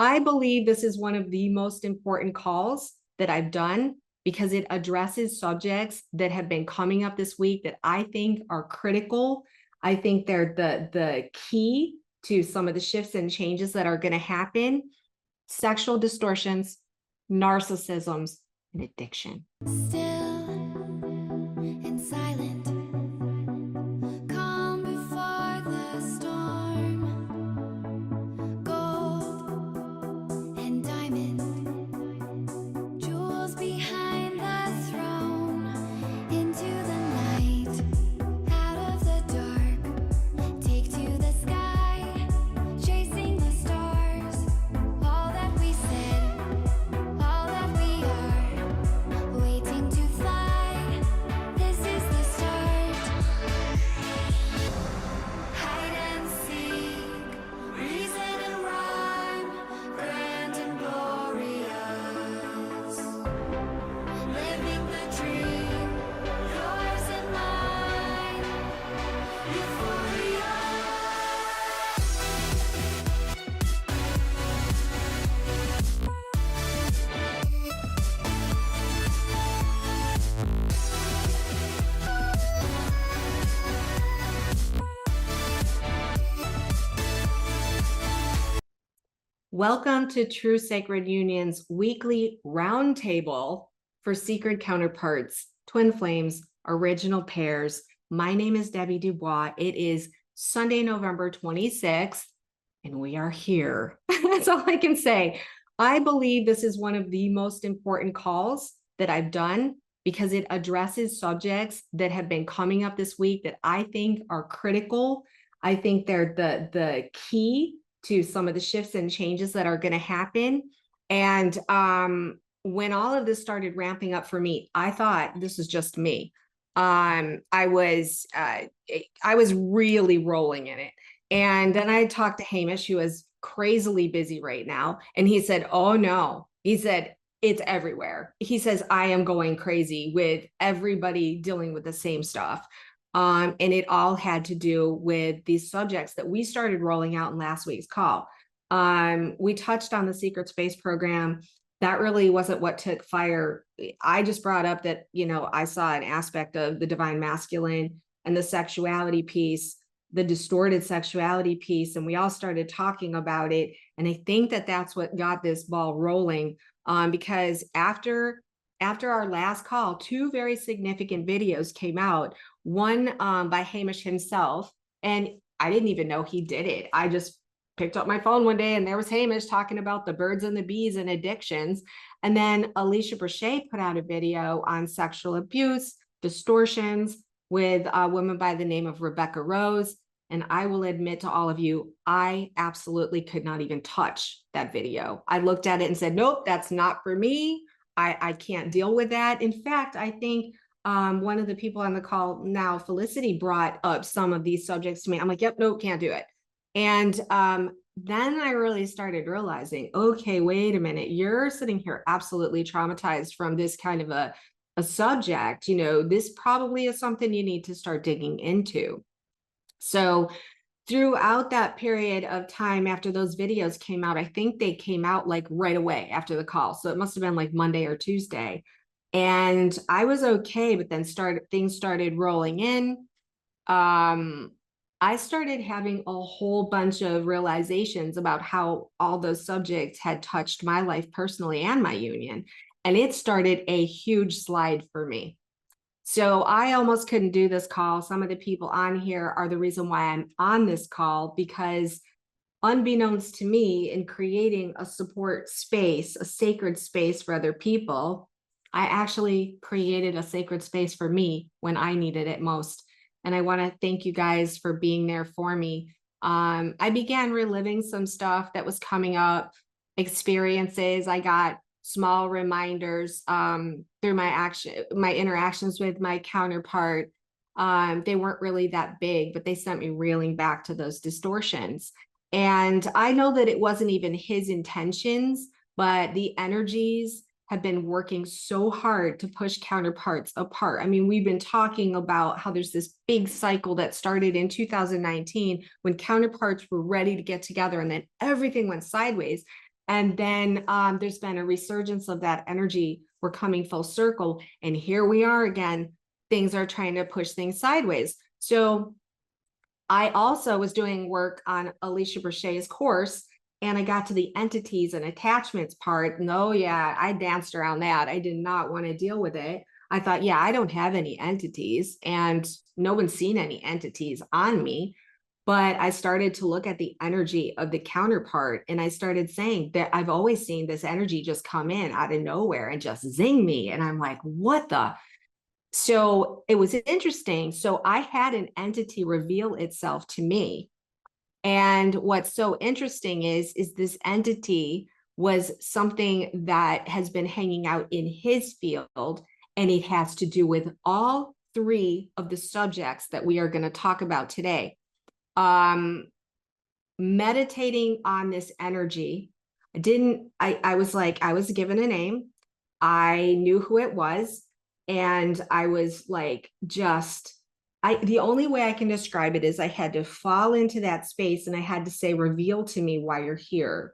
I believe this is one of the most important calls that I've done because it addresses subjects that have been coming up this week that I think are critical. I think they're the key to some of the shifts and changes that are going to happen. Sexual distortions, narcissisms, and addiction. Still and silent, calm before the storm, gold and diamond, jewels behind the throne, into the night, out of the dark, take to the sky, chasing the stars, all that we said, all that we are, waiting to fly, this is the start. Hide and seek, reason and rhyme, grand and glorious, living the dream, yours and mine, euphoria. Welcome to True Sacred Union's weekly roundtable for Sacred Counterparts, Twin Flames, Original Pairs. My name is Debbie Dubois. It is Sunday, November 26th, and we are here. That's all I can say. I believe this is one of the most important calls that I've done because it addresses subjects that have been coming up this week that I think are critical. I think they're the key to some of the shifts and changes that are going to happen. And when all of this started ramping up for me, I thought this is just me. I was really rolling in it. And then I talked to Hamish, who is crazily busy right now. And he said, oh no, he said, it's everywhere. He says, I am going crazy with everybody dealing with the same stuff. And it all had to do with these subjects that we started rolling out in last week's call. We touched on the Secret Space program. That really wasn't what took fire. I just brought up that, I saw an aspect of the divine masculine and the sexuality piece, the distorted sexuality piece, and we all started talking about it. And I think that that's what got this ball rolling, because after our last call, two very significant videos came out. One by Hamish himself, and I didn't even know he did it. I just picked up my phone one day and there was Hamish talking about the birds and the bees and addictions. And then Alicia Brachet put out a video on sexual abuse, distortions with a woman by the name of Rebecca Rose. And I will admit to all of you, I absolutely could not even touch that video. I looked at it and said, nope, that's not for me. I can't deal with that. In fact, I think one of the people on the call now, Felicity, brought up some of these subjects to me. I'm like, yep, no, can't do it. And then I really started realizing, okay, wait a minute, you're sitting here absolutely traumatized from this kind of a subject. This probably is something you need to start digging into. So throughout that period of time after those videos came out, I think they came out like right away after the call. So it must have been like Monday or Tuesday. And I was okay, but then things started rolling in. I started having a whole bunch of realizations about how all those subjects had touched my life personally and my union. And it started a huge slide for me. So I almost couldn't do this call. Some of the people on here are the reason why I'm on this call, because unbeknownst to me, in creating a support space, a sacred space for other people, I actually created a sacred space for me when I needed it most. And I want to thank you guys for being there for me. I began reliving some stuff that was coming up, experiences. I got small reminders through my interactions with my counterpart. They weren't really that big, but they sent me reeling back to those distortions. And I know that it wasn't even his intentions, but the energies have been working so hard to push counterparts apart. I mean, we've been talking about how there's this big cycle that started in 2019 when counterparts were ready to get together, and then everything went sideways. And then there's been a resurgence of that energy. We're coming full circle. And here we are again. Things are trying to push things sideways. So I also was doing work on Alicia Brachet's course, and I got to the entities and attachments part. And oh, yeah, I danced around that. I did not want to deal with it. I thought, yeah, I don't have any entities, and no one's seen any entities on me. But I started to look at the energy of the counterpart, and I started saying that I've always seen this energy just come in out of nowhere and just zing me. And I'm like, what the? So it was interesting. So I had an entity reveal itself to me. And what's so interesting is this entity was something that has been hanging out in his field, and it has to do with all three of the subjects that we are going to talk about today. Meditating on this energy. I was like, I was given a name. I knew who it was. And I was like, the only way I can describe it is I had to fall into that space, and I had to say, reveal to me why you're here.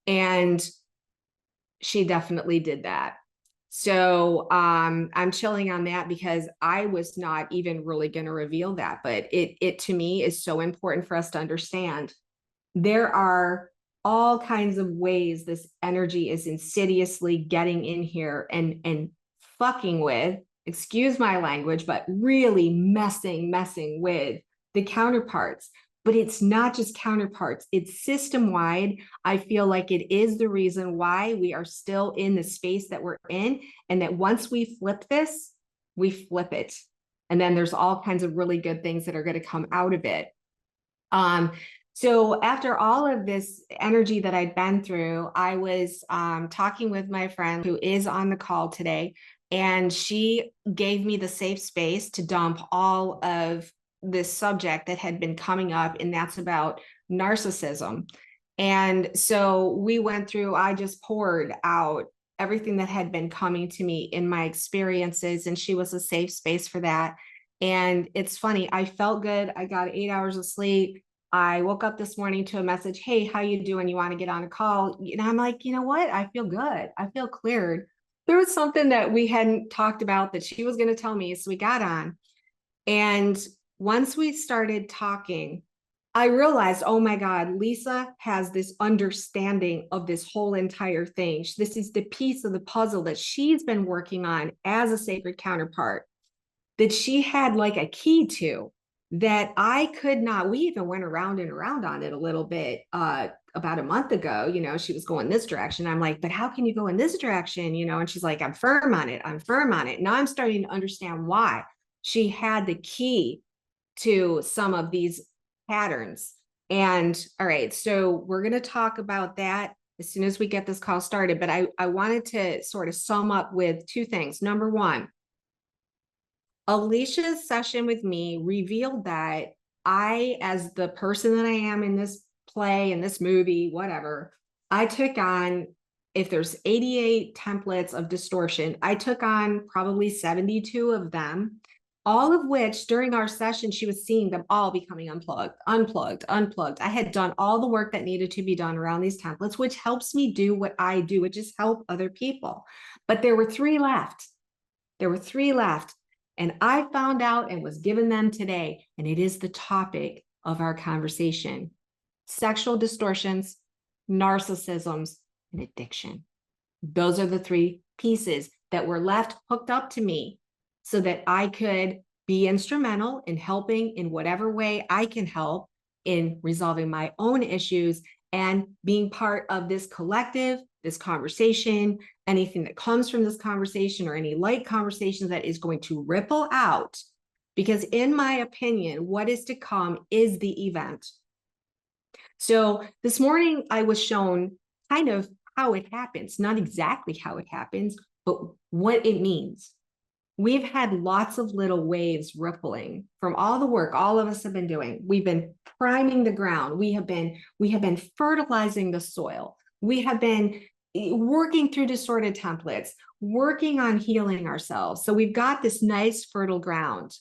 And she definitely did that. So I'm chilling on that because I was not even really going to reveal that, but it to me is so important for us to understand. There are all kinds of ways this energy is insidiously getting in here and fucking with, excuse my language, but really messing with the counterparts. But it's not just counterparts, it's system-wide. I feel like it is the reason why we are still in the space that we're in, and that once we flip this, we flip it. And then there's all kinds of really good things that are going to come out of it. So after all of this energy that I'd been through, I was talking with my friend who is on the call today, and she gave me the safe space to dump all of this subject that had been coming up, and that's about narcissism. And so we went through, I just poured out everything that had been coming to me in my experiences, and she was a safe space for that. And it's funny, I felt good. I got 8 hours of sleep. I woke up this morning to a message, hey, how you doing? You want to get on a call? And I'm like, you know what? I feel good. I feel cleared. There was something that we hadn't talked about that she was going to tell me. So we got on. And once we started talking, I realized, oh my God, Lisa has this understanding of this whole entire thing. This is the piece of the puzzle that she's been working on as a sacred counterpart, that she had like a key to, that I could not. We even went around and around on it a little bit about a month ago. You know, she was going this direction. I'm like, but how can you go in this direction? You know, and she's like, I'm firm on it. I'm firm on it. Now I'm starting to understand why she had the key to some of these patterns. And all right, so we're going to talk about that as soon as we get this call started. But I wanted to sort of sum up with two things. Number one, Alicia's session with me revealed that I, as the person that I am in this play, in this movie, whatever, I took on, if there's 88 templates of distortion, I took on probably 72 of them, all of which during our session, she was seeing them all becoming unplugged. I had done all the work that needed to be done around these templates, which helps me do what I do, which is help other people. But there were 3 left. There were 3 left. And I found out and was given them today, and it is the topic of our conversation: sexual distortions, narcissisms, and addiction. Those are the 3 pieces that were left hooked up to me so that I could be instrumental in helping in whatever way I can help in resolving my own issues and being part of this collective, this conversation, anything that comes from this conversation or any light conversation that is going to ripple out. Because in my opinion, what is to come is the event. So this morning I was shown kind of how it happens, not exactly how it happens, but what it means. We've had lots of little waves rippling from all the work all of us have been doing. We've been priming the ground. We have been fertilizing the soil. We have been working through distorted templates, working on healing ourselves. So we've got this nice fertile ground.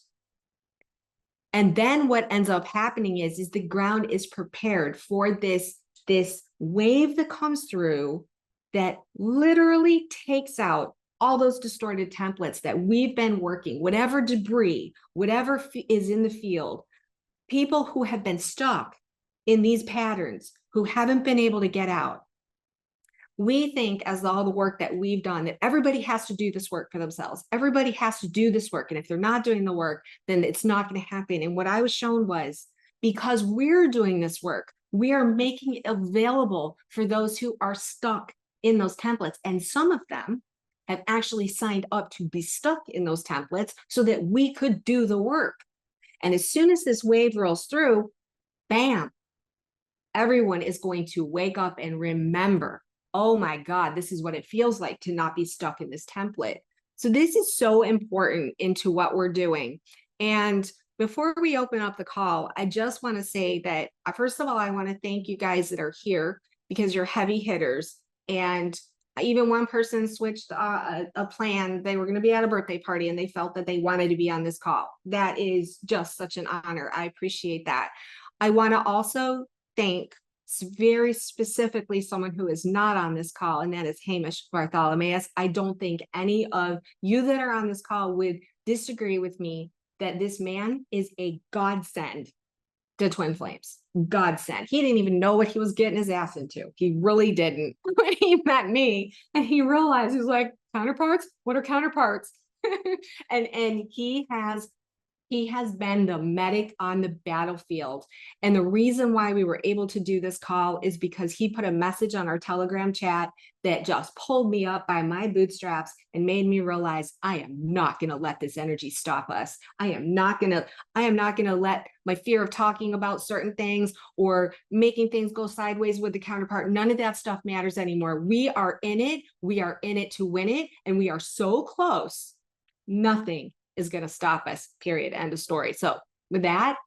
And then what ends up happening is the ground is prepared for this wave that comes through that literally takes out all those distorted templates that we've been working, whatever debris, whatever is in the field, people who have been stuck in these patterns, who haven't been able to get out. We think, as all the work that we've done, that everybody has to do this work for themselves. Everybody has to do this work. And if they're not doing the work, then it's not going to happen. And what I was shown was, because we're doing this work, we are making it available for those who are stuck in those templates. And some of them have actually signed up to be stuck in those templates so that we could do the work. And as soon as this wave rolls through, bam, everyone is going to wake up and remember, oh my God, this is what it feels like to not be stuck in this template. So this is so important into what we're doing. And before we open up the call, I just want to say that, first of all, I want to thank you guys that are here, because you're heavy hitters. And even one person switched a plan. They were going to be at a birthday party and they felt that they wanted to be on this call. That is just such an honor. I appreciate that. I want to also thank very specifically someone who is not on this call, and that is Hamish Bartholomeus. I don't think any of you that are on this call would disagree with me that this man is a godsend to Twin Flames. Godsend. He didn't even know what he was getting his ass into. He really didn't. When he met me and he realized, he was like, counterparts? What are counterparts? and he has been the medic on the battlefield. And the reason why we were able to do this call is because he put a message on our Telegram chat that just pulled me up by my bootstraps and made me realize I am not going to let this energy stop us. I am not going to let my fear of talking about certain things or making things go sideways with the counterpart. None of that stuff matters anymore. We are in it. We are in it to win it. And we are so close. Nothing is going to stop us, period, end of story. So with that,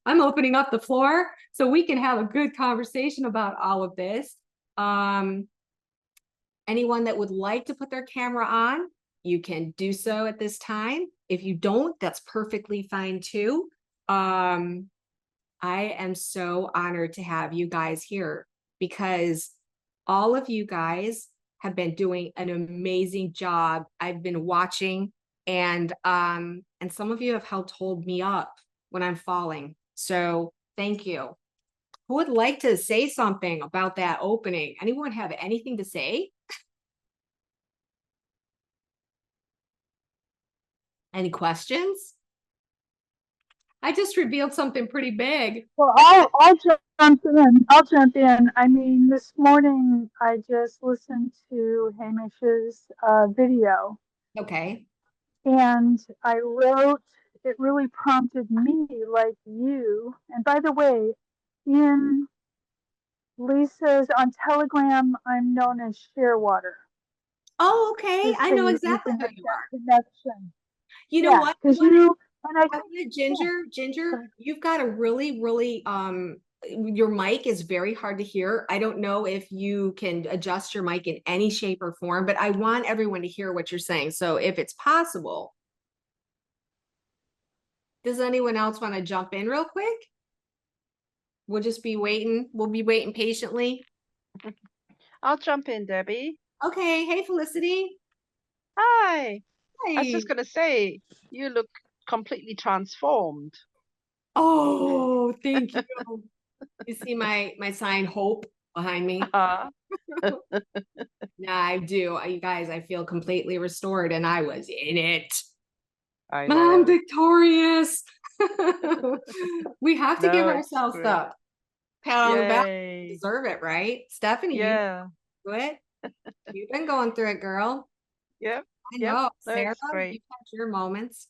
I'm opening up the floor so we can have a good conversation about all of this. Anyone that would like to put their camera on, you can do so at this time. If you don't, that's perfectly fine too. I am so honored to have you guys here, because all of you guys have been doing an amazing job. I've been watching, and some of you have helped hold me up when I'm falling. So thank you. Who would like to say something about that opening? Anyone have anything to say? Any questions? I just revealed something pretty big. Well, I'll jump in. I'll jump in. I mean, this morning I just listened to Hamish's video, Okay. and I wrote. It really prompted me, like you. And by the way, in Lisa's on Telegram, I'm known as Sharewater. Oh, okay. Just I so know you exactly can who have you that are. connection. You know Yeah, what? because you and I I think wanted Ginger, you've got a really your mic is very hard to hear. I don't know if you can adjust your mic in any shape or form, but I want everyone to hear what you're saying. So if it's possible, does anyone else want to jump in real quick? We'll just be waiting. We'll be waiting patiently. I'll jump in, Debbie. Okay. Hey, Felicity. Hi. I was Hi. just going to say, you look completely transformed. Oh, thank you. You see my sign hope behind me? Uh, Yeah, I do. You guys, I feel completely restored, and I was in it. I I'm know. victorious. We have to give No, it's ourselves great. the pat on the back. Yay. Deserve it, right? Stephanie, you Yeah. do it. You've been going through it, girl. Yep. I Yep. know. No, Sarah, it's great. you've had your moments.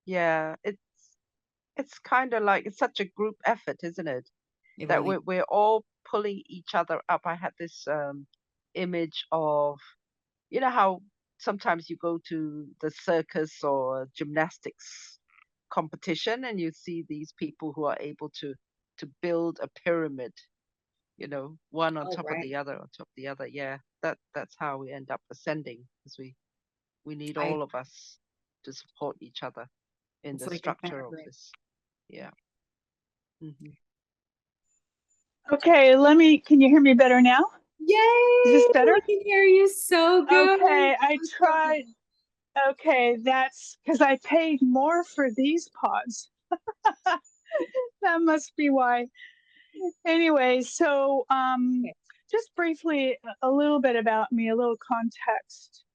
Yeah. It's kind of like it's such a group effort, isn't it? It That really, we're all pulling each other up. I had this image of, you know how sometimes you go to the circus or gymnastics competition and you see these people who are able to build a pyramid, one on oh, top of right. the other on top of the other. Yeah, that's how we end up ascending, because we need I, all of us to support each other in it's the like a structure of fabric. this. Yeah. Hmm. Okay, can you hear me better now? Yay! Is this better? I can hear you so good. Okay, I So tried. good. Okay, that's because I paid more for these pods. That must be why. Anyway, so Okay. just briefly, a little bit about me, a little context.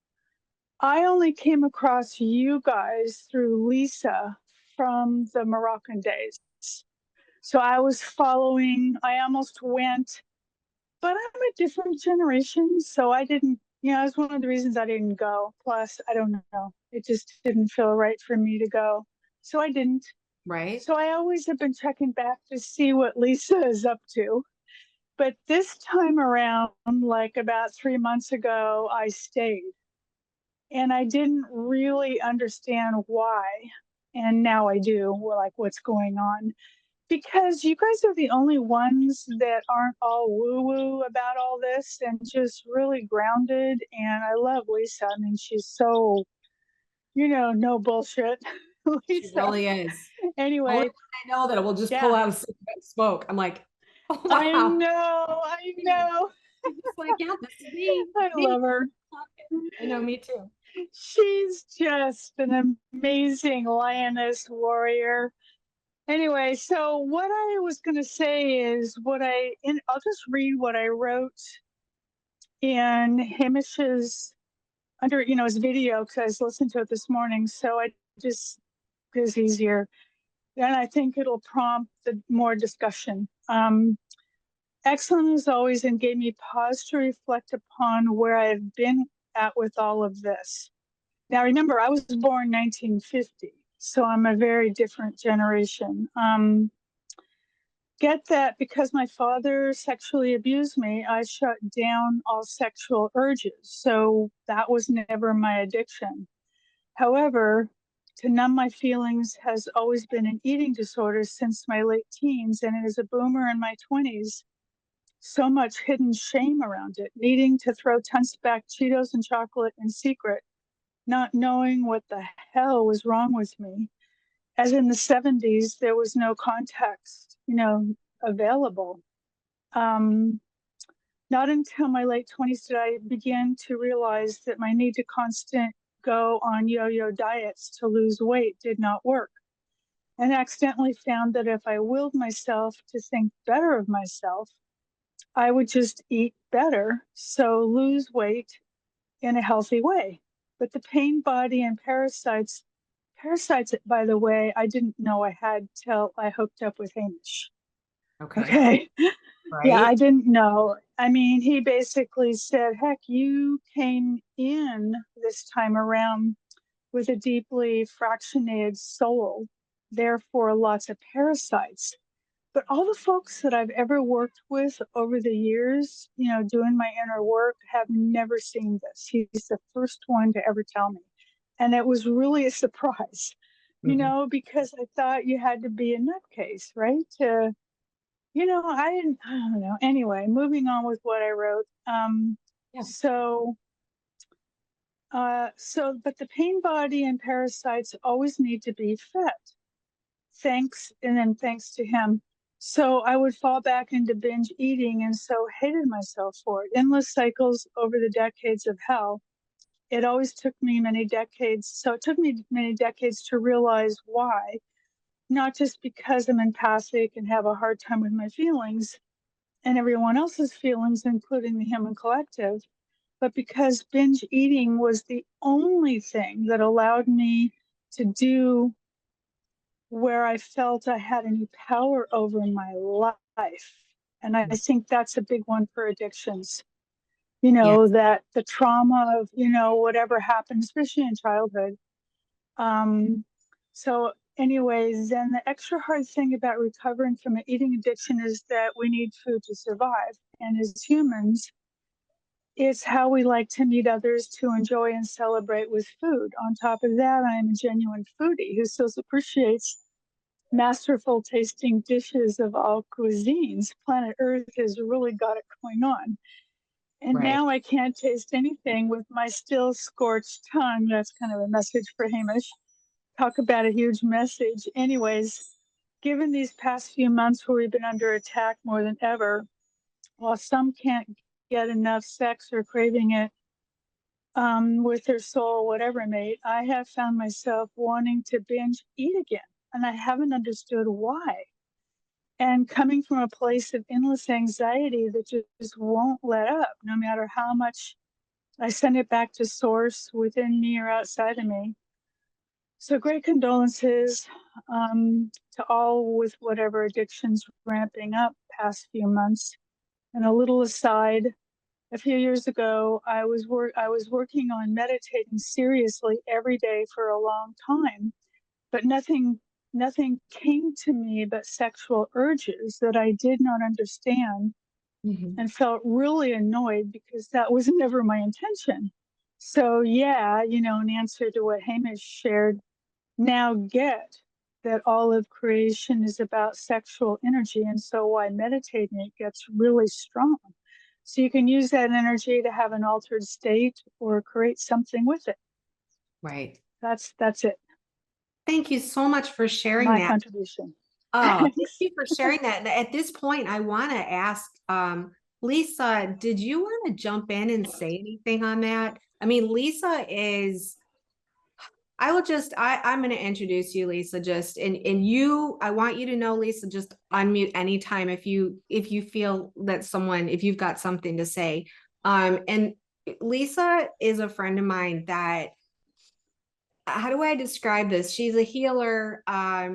I only came across you guys through Lisa from the Moroccan days. So I was following, I almost went, but I'm a different generation. So I didn't, it's one of the reasons I didn't go. Plus, I don't know, it just didn't feel right for me to go. So I didn't. Right. So I always have been checking back to see what Lisa is up to. But this time around, like about 3 months ago, I stayed. And I didn't really understand why. And now I do, like what's going on. Because you guys are the only ones that aren't all woo woo about all this and just really grounded. And I love Lisa. I mean, she's so, no bullshit. She Lisa. really is. Anyway, Only I know that it will just pull yeah. out a cigarette smoke. I'm like, oh I wow. know. I'm just like, yeah, this is me. I love her. I know, me too. She's just an amazing lioness warrior. Anyway, so what I was going to say is I'll just read what I wrote in Hamish's his video because I was listening to it this morning. So I just, because easier. And I think it'll prompt more discussion. Excellent as always and gave me pause to reflect upon where I've been at with all of this. Now, remember, I was born 1950, so I'm a very different generation. Get that because my father sexually abused me, I shut down all sexual urges. So that was never my addiction. However, to numb my feelings has always been an eating disorder since my late teens, and as a boomer in my 20s, so much hidden shame around it, needing to throw tons back Cheetos and chocolate in secret, not knowing what the hell was wrong with me. As in the 70s, there was no context, available. Not until my late 20s did I begin to realize that my need to constant go on yo-yo diets to lose weight did not work. And accidentally found that if I willed myself to think better of myself, I would just eat better, so lose weight in a healthy way. But the pain body and parasites, by the way, I didn't know I had till I hooked up with Hamish. Okay. Yeah, I Right. didn't know. I mean, he basically said, heck, you came in this time around with a deeply fractionated soul, therefore lots of parasites. But all the folks that I've ever worked with over the years, doing my inner work, have never seen this. He's the first one to ever tell me. And it was really a surprise, because I thought you had to be a nutcase, right? I don't know. Anyway, moving on with what I wrote. Yeah. But the pain body and parasites always need to be fed. Thanks to him. So I would fall back into binge eating and so hated myself for it. Endless cycles over the decades of hell. It always took me many decades. So it took me many decades to realize why, not just because I'm empathic and have a hard time with my feelings and everyone else's feelings, including the human collective, but because binge eating was the only thing that allowed me to do where I felt I had any power over my life. And I think that's a big one for addictions. Yes. That the trauma of, whatever happened, especially in childhood. So, anyways, then the extra hard thing about recovering from an eating addiction is that we need food to survive. And as humans, it's how we like to meet others to enjoy and celebrate with food. On top of that, I am a genuine foodie who still appreciates masterful tasting dishes of all cuisines. Planet Earth has really got it going on. And Right. now I can't taste anything with my still scorched tongue. That's kind of a message for Hamish. Talk about a huge message. Anyways, given these past few months where we've been under attack more than ever, while some can't get enough sex or craving it with their soul, whatever mate, I have found myself wanting to binge eat again. And I haven't understood why. And coming from a place of endless anxiety that just won't let up, no matter how much I send it back to source within me or outside of me. So great condolences to all with whatever addictions ramping up past few months. And a little aside, a few years ago, I was working on meditating seriously every day for a long time, but nothing came to me but sexual urges that I did not understand, and felt really annoyed because that was never my intention. So yeah, in answer to what Hamish shared, now get that all of creation is about sexual energy, and so why meditating it gets really strong. So you can use that energy to have an altered state or create something with it. Right. That's it. Thank you so much for sharing My that. contribution. Oh, thank you for sharing that. And at this point, I want to ask, Lisa, did you want to jump in and say anything on that? I mean, Lisa is, I'm going to introduce you, Lisa, and you, I want you to know, Lisa, just unmute anytime if you feel that if you've got something to say. And Lisa is a friend of mine that, how do I describe this? She's a healer.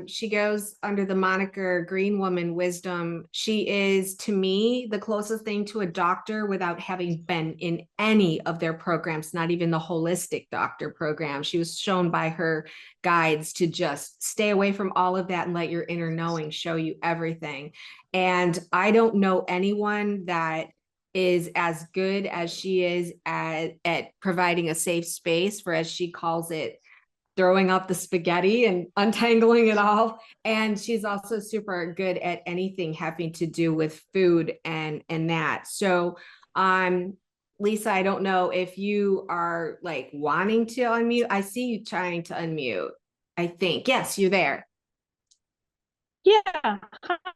She goes under the moniker Green Woman Wisdom. She is, to me, the closest thing to a doctor without having been in any of their programs, not even the holistic doctor program. She was shown by her guides to just stay away from all of that and let your inner knowing show you everything. And I don't know anyone that is as good as she is at providing a safe space for, as she calls it, throwing out the spaghetti and untangling it all. And she's also super good at anything having to do with food and that. So Lisa, I don't know if you are like wanting to unmute. I see you trying to unmute, I think. Yes, you're there. Yeah.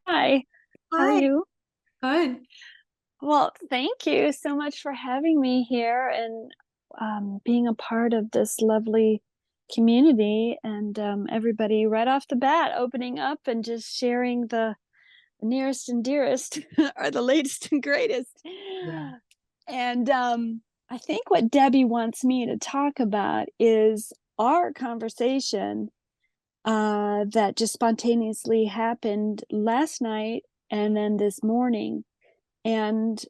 Hi. How are Hi. you? Good. Well, thank you so much for having me here and being a part of this lovely community, and everybody right off the bat opening up and just sharing the nearest and dearest or the latest and greatest. Yeah. And I think what Debbie wants me to talk about is our conversation that just spontaneously happened last night and then this morning. And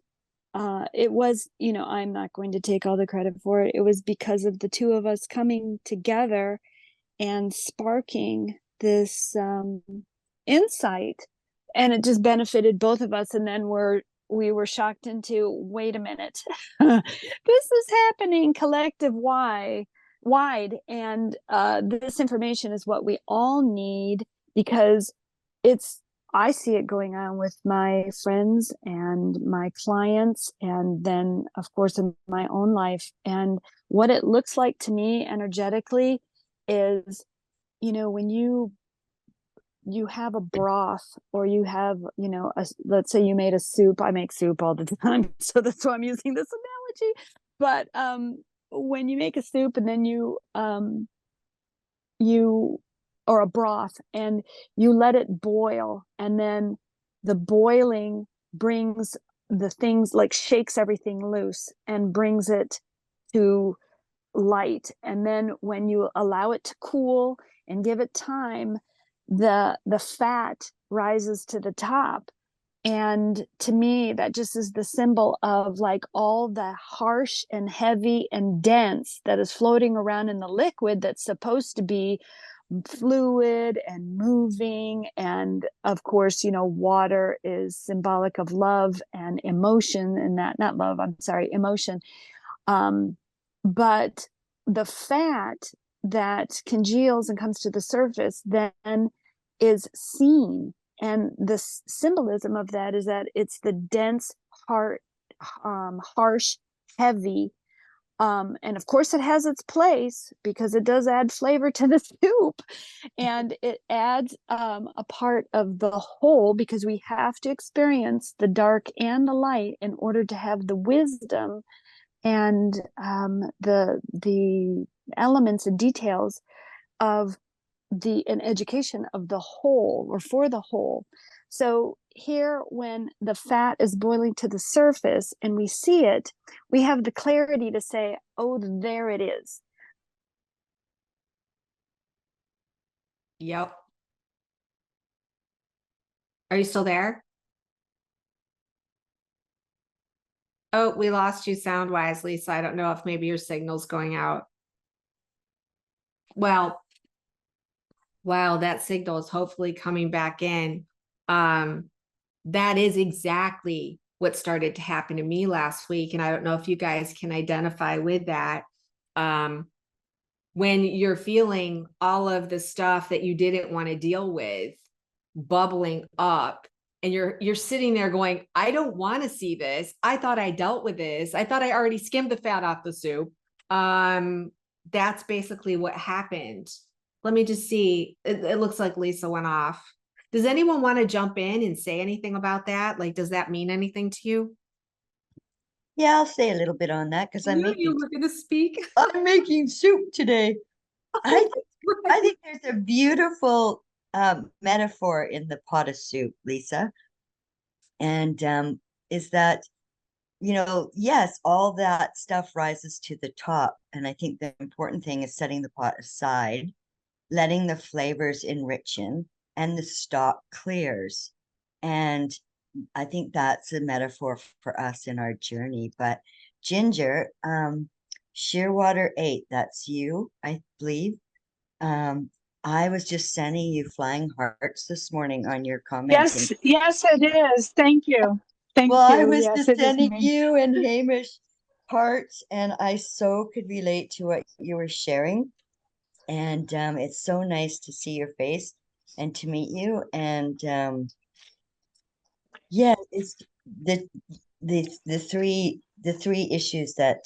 it was, I'm not going to take all the credit for it. It was because of the two of us coming together and sparking this insight, and it just benefited both of us. And then we were shocked into, wait a minute, this is happening collective wide, and this information is what we all need, because I see it going on with my friends and my clients, and then of course in my own life. And what it looks like to me energetically is, when you have a broth, or you have, let's say you made a soup. I make soup all the time, so that's why I'm using this analogy. But when you make a soup and then you or a broth, and you let it boil, and then the boiling brings the things, like shakes everything loose and brings it to light. And then when you allow it to cool and give it time, the fat rises to the top. And to me, that just is the symbol of like all the harsh and heavy and dense that is floating around in the liquid that's supposed to be fluid and moving. And of course, water is symbolic of love and emotion, and that, not love, I'm sorry, emotion. But the fat that congeals and comes to the surface then is seen. And the symbolism of that is that it's the dense, harsh, heavy And of course it has its place because it does add flavor to the soup, and it adds a part of the whole, because we have to experience the dark and the light in order to have the wisdom and the elements and details of an education of the whole, or for the whole. So here, when the fat is boiling to the surface and we see it, we have the clarity to say, oh, there it is. Yep. Are you still there? Oh, we lost you sound wise, Lisa. I don't know if maybe your signal's going out. Well, while that signal is hopefully coming back in, that is exactly what started to happen to me last week. And I don't know if you guys can identify with that. When you're feeling all of the stuff that you didn't want to deal with bubbling up, and you're sitting there going, I don't want to see this. I thought I dealt with this. I thought I already skimmed the fat off the soup. That's basically what happened. Let me just see. It looks like Lisa went off. Does anyone want to jump in and say anything about that? Like, does that mean anything to you? Yeah, I'll say a little bit on that because You were going to speak. I'm making soup today. I think there's a beautiful metaphor in the pot of soup, Lisa. And is that, yes, all that stuff rises to the top. And I think the important thing is setting the pot aside, letting the flavors enrichen, and the stock clears. And I think that's a metaphor for us in our journey. But Ginger, Shearwater 8, that's you, I believe. I was just sending you flying hearts this morning on your commenting. Yes, it is. Thank you. Thank Well, you. I was Yes, just it is sending me. you and Hamish hearts, and I so could relate to what you were sharing. And it's so nice to see your face and to meet you. And yeah, it's the three issues that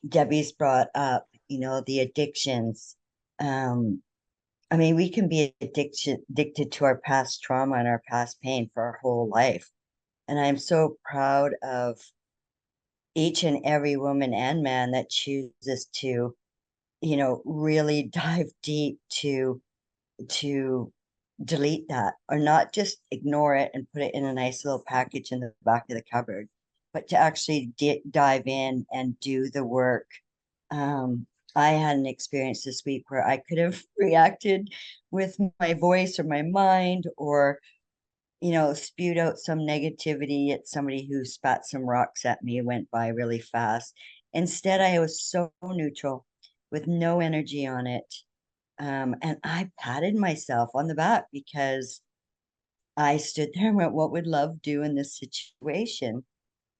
Debbie's brought up, the addictions. I mean, we can be addicted to our past trauma and our past pain for our whole life. And I'm so proud of each and every woman and man that chooses to, really dive deep to delete that, or not just ignore it and put it in a nice little package in the back of the cupboard, but to actually dive in and do the work. I had an experience this week where I could have reacted with my voice or my mind, or spewed out some negativity at somebody who spat some rocks at me, went by really fast. Instead, I was so neutral with no energy on it. And I patted myself on the back because I stood there and went, what would love do in this situation?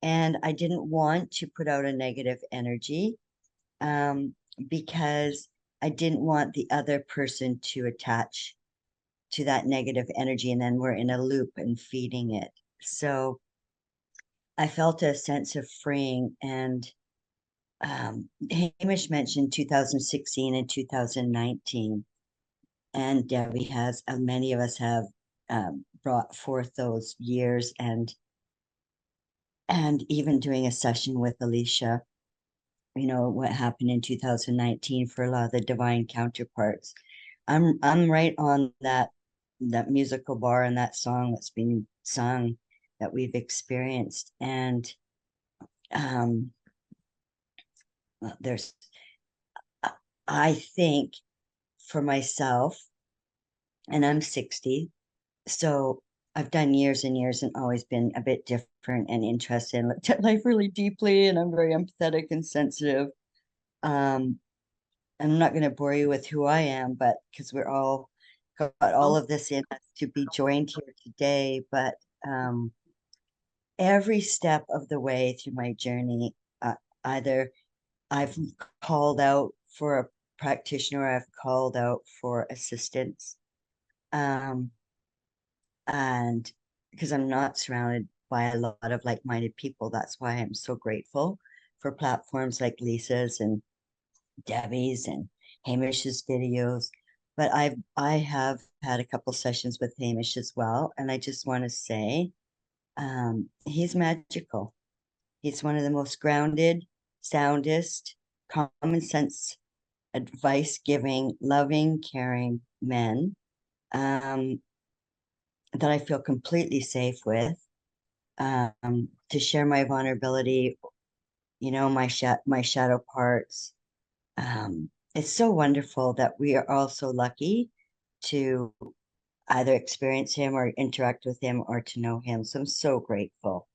And I didn't want to put out a negative energy because I didn't want the other person to attach to that negative energy. And then we're in a loop and feeding it. So I felt a sense of freeing. And Hamish mentioned 2016 and 2019. And Debbie has, many of us have brought forth those years, and even doing a session with Alicia, what happened in 2019 for a lot of the divine counterparts. I'm right on that musical bar and that song that's been sung that we've experienced. And there's, I think for myself, and I'm 60, so I've done years and years and always been a bit different and interested and looked at life really deeply, and I'm very empathetic and sensitive. I'm not going to bore you with who I am, but because we're all got all of this in us to be joined here today. But every step of the way through my journey, either I've called out for a practitioner, or I've called out for assistance. And because I'm not surrounded by a lot of like-minded people, that's why I'm so grateful for platforms like Lisa's and Debbie's and Hamish's videos. But I have had a couple sessions with Hamish as well, and I just want to say he's magical. He's one of the most grounded, soundest, common sense, advice giving, loving, caring men that I feel completely safe with, to share my vulnerability, my shadow parts. It's so wonderful that we are all so lucky to either experience him or interact with him or to know him. So I'm so grateful.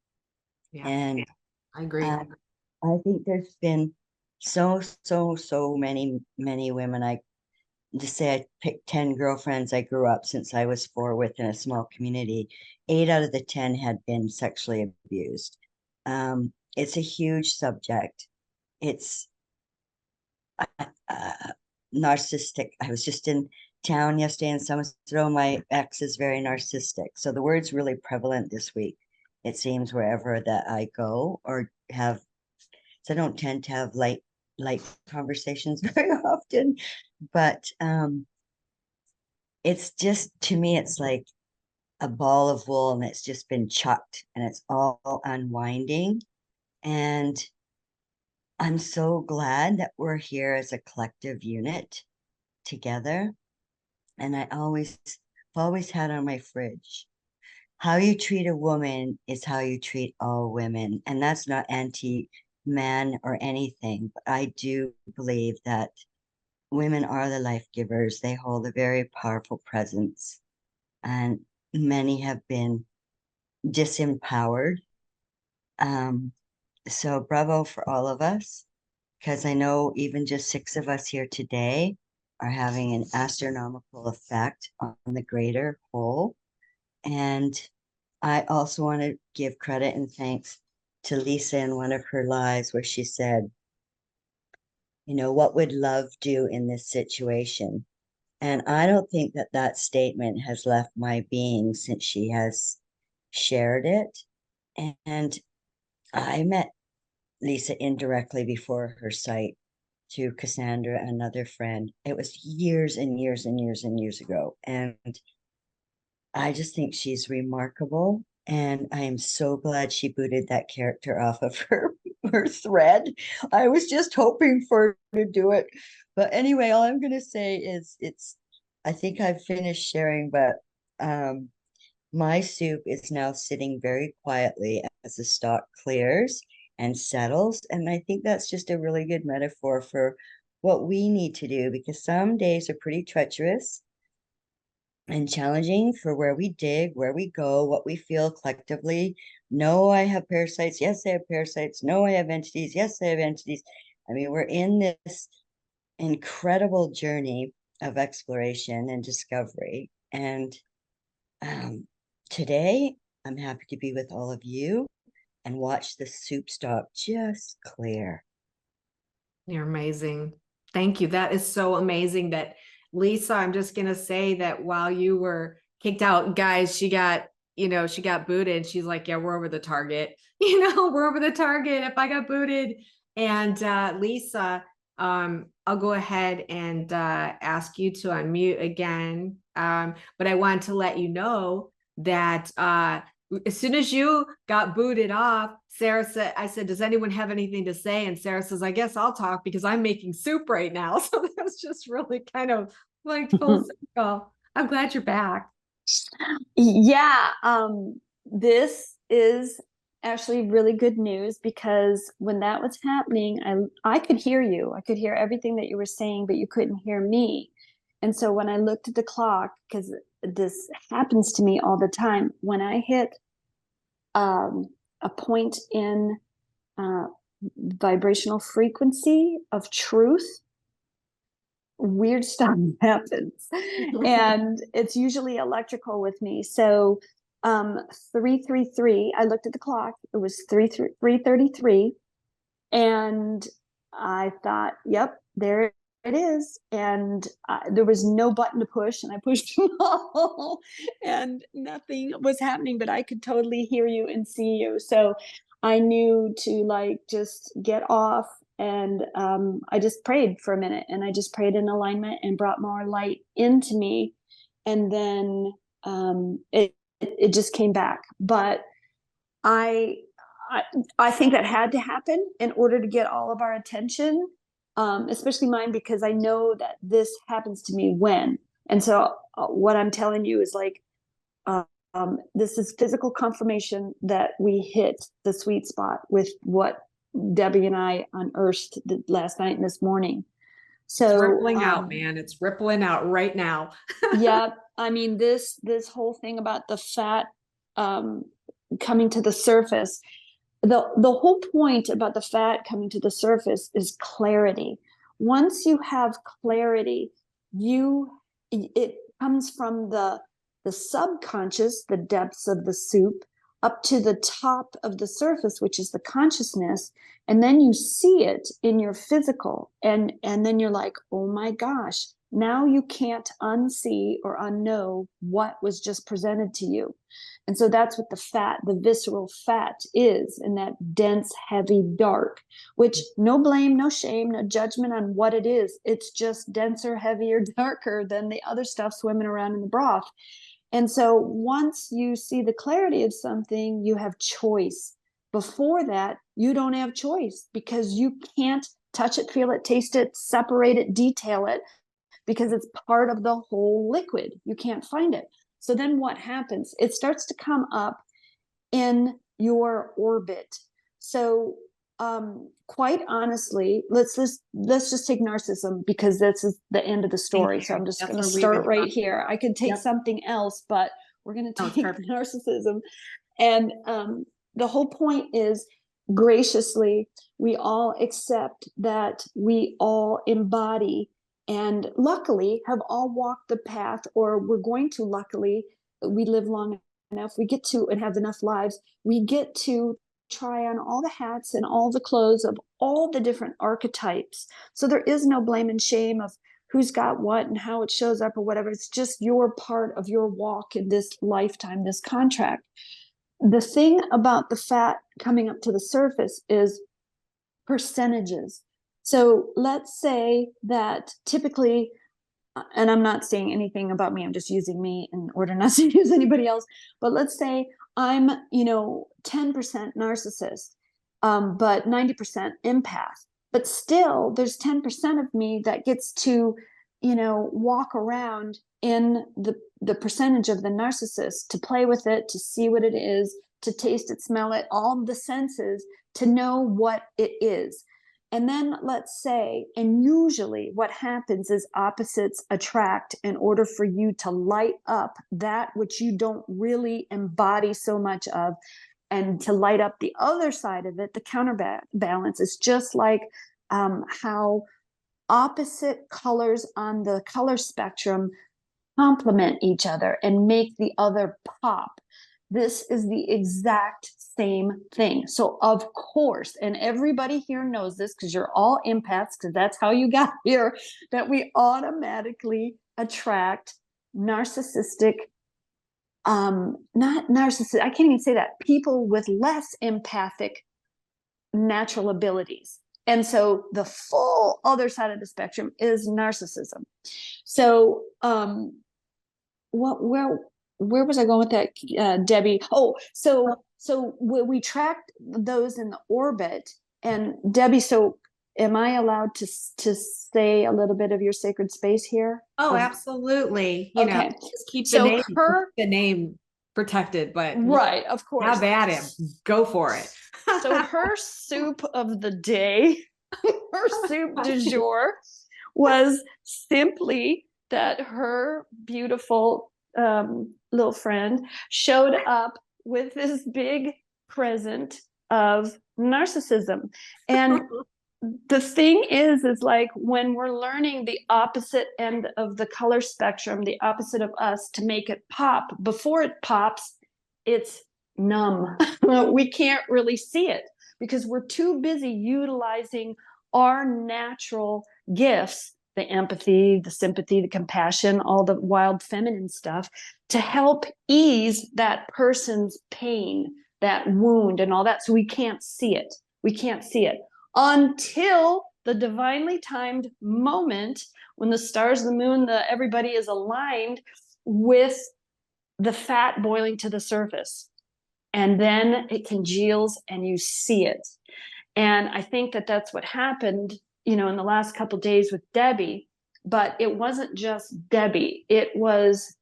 Yeah, And I agree. I think there's been so many women. I just say I picked 10 girlfriends I grew up since I was 4 with in a small community. 8 out of the 10 had been sexually abused. It's a huge subject. It's narcissistic. I was just in town yesterday in Somerset. My ex is very narcissistic. So the word's really prevalent this week. It seems wherever that I go or have, so I don't tend to have light conversations very often, but it's just, to me, it's like a ball of wool and it's just been chucked and it's all unwinding. And I'm so glad that we're here as a collective unit together. And I've always had on my fridge, how you treat a woman is how you treat all women. And that's not anti-man or anything, but I do believe that women are the life givers. They hold a very powerful presence, and many have been disempowered. So bravo for all of us, because I know even just 6 of us here today are having an astronomical effect on the greater whole. And I also want to give credit and thanks to Lisa in one of her lives where she said, what would love do in this situation? And I don't think that statement has left my being since she has shared it. And I met Lisa indirectly before her site through Cassandra, another friend. It was years and years and years and years ago. And I just think she's remarkable. And I am so glad she booted that character off of her thread. I was just hoping for her to do it. But anyway, all I'm going to say is I think I've finished sharing, but my soup is now sitting very quietly as the stock clears and settles. And I think that's just a really good metaphor for what we need to do, because some days are pretty treacherous and challenging for where we dig, where we go, what we feel collectively. No, I have parasites. Yes, I have parasites. No, I have entities. Yes, I have entities. I mean, we're in this incredible journey of exploration and discovery. And today, I'm happy to be with all of you and watch the soup stock just clear. You're amazing. Thank you. That is so amazing that Lisa, I'm just going to say that while you were kicked out, guys, she got booted. She's like, yeah, we're over the target. We're over the target if I got booted. And Lisa, I'll go ahead and ask you to unmute again. But I want to let you know that as soon as you got booted off, I said, does anyone have anything to say? And Sarah says, I guess I'll talk because I'm making soup right now. So that's just really kind of like full circle. I'm glad you're back. Yeah, this is actually really good news, because when that was happening, I could hear you. I could hear everything that you were saying, but you couldn't hear me. And so when I looked at the clock, because this happens to me all the time, when I hit a point in vibrational frequency of truth, weird stuff happens. And it's usually electrical with me. So 333, I looked at the clock, it was 3:33, and I thought, yep, there it is. And there was no button to push, and I pushed them all and nothing was happening, but I could totally hear you and see you. So I knew to like just get off. And I just prayed for a minute, and I just prayed in alignment and brought more light into me. And then it just came back. But I, I think that had to happen in order to get all of our attention, especially mine, because I know that this happens to me when. And so what I'm telling you is like, this is physical confirmation that we hit the sweet spot with what Debbie and I unearthed last night and this morning. So It's rippling out, man. It's rippling out right now. Yeah, I mean, this whole thing about the fat coming to the surface, the whole point about the fat coming to the surface is clarity. Once you have clarity, it comes from the subconscious, the depths of the soup, up to the top of the surface, which is the consciousness. And then you see it in your physical, and then you're like, oh my gosh, now you can't unsee or unknow what was just presented to you. And so that's what the fat, the visceral fat is, in that dense, heavy, dark, which no blame, no shame, no judgment on what it is. It's just denser, heavier, darker than the other stuff swimming around in the broth. And so once you see the clarity of something, you have choice. Before that, you don't have choice, because you can't touch it, feel it, taste it, separate it, detail it, because it's part of the whole liquid. You can't find it. So then what happens? It starts to come up in your orbit. So quite honestly, let's just take narcissism, because this is the end of the story. So I'm just going to start right here. I could take something else, but we're going to take narcissism. And the whole point is, graciously, we all accept that we all embody, and luckily have all walked the path, or we're going to, luckily, we live long enough, we get to, and have enough lives, we get to try on all the hats and all the clothes of all the different archetypes. So there is no blame and shame of who's got what and how it shows up or whatever. It's just your part of your walk in this lifetime, this contract. The thing about the fat coming up to the surface is percentages. So let's say that typically, and I'm not saying anything about me, I'm just using me in order not to use anybody else, but let's say I'm, 10% narcissist, but 90% empath. But still, there's 10% of me that gets to, walk around in the percentage of the narcissist, to play with it, to see what it is, to taste it, smell it, all the senses, to know what it is. And then let's say, and usually what happens is opposites attract, in order for you to light up that which you don't really embody so much of, and to light up the other side of it, the counterbalance. Is just like how opposite colors on the color spectrum complement each other and make the other pop. This is the exact same thing. So of course, and everybody here knows this, because you're all empaths, because that's how you got here, that we automatically attract narcissistic, not narcissistic, I can't even say that, people with less empathic natural abilities. And so the full other side of the spectrum is narcissism. So where was I going with that, Debbie? Oh, so we tracked those in the orbit. And Debbie, so am I allowed to say a little bit of your sacred space here? Oh, absolutely. Okay. Just keep So the name protected, but right, of course. have at him. Go for it. So her soup of the day, her soup du jour, was simply that her beautiful little friend showed up with this big present of narcissism. And the thing is like, when we're learning the opposite end of the color spectrum, the opposite of us, to make it pop, before it pops, it's numb. We can't really see it, because we're too busy utilizing our natural gifts, the empathy, the sympathy, the compassion, all the wild feminine stuff, to help ease that person's pain, that wound and all that. So we can't see it. We can't see it until the divinely timed moment when the stars, the moon, everybody is aligned with the fat boiling to the surface. And then it congeals and you see it. And I think that that's what happened, in the last couple of days with Debbie. But it wasn't just Debbie. It was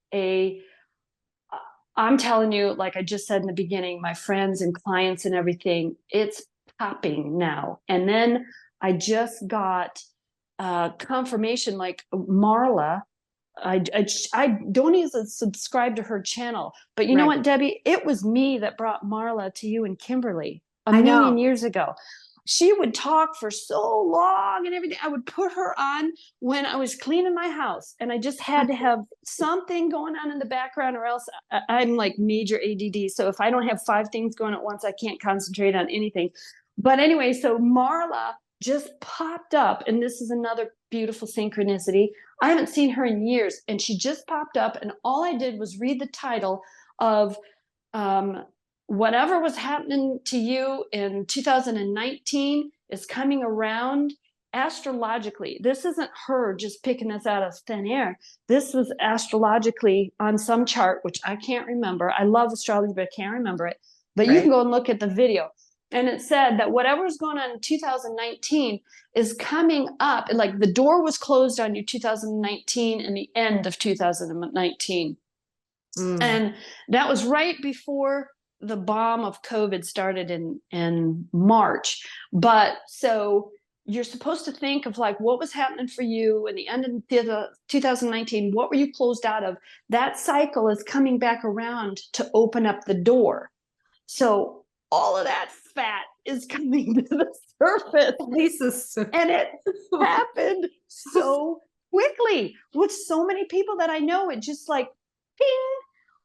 I'm telling you, like I just said in the beginning, my friends and clients and everything, it's popping now. And then I just got confirmation, like Marla. I don't even subscribe to her channel, but you know what, Debbie? It was me that brought Marla to you and Kimberly a million years ago. She would talk for so long and everything. I would put her on when I was cleaning my house, and I just had to have something going on in the background, or else I'm like major ADD. So if I don't have 5 things going at once, I can't concentrate on anything. But anyway, so Marla just popped up, and this is another beautiful synchronicity. I haven't seen her in years, and she just popped up, and all I did was read the title of whatever was happening to you in 2019 is coming around astrologically. This isn't her just picking this out of thin air. This was astrologically on some chart, which I can't remember. I love astrology, but I can't remember it. But you can go and look at the video. And it said that whatever's going on in 2019 is coming up. Like the door was closed on you 2019 and the end of 2019. And that was right before the bomb of COVID started in March. But so you're supposed to think of like what was happening for you in the end of 2019. What were you closed out of? That cycle is coming back around to open up the door. So all of that fat is coming to the surface. And it happened so quickly with so many people that I know. It just like, ping,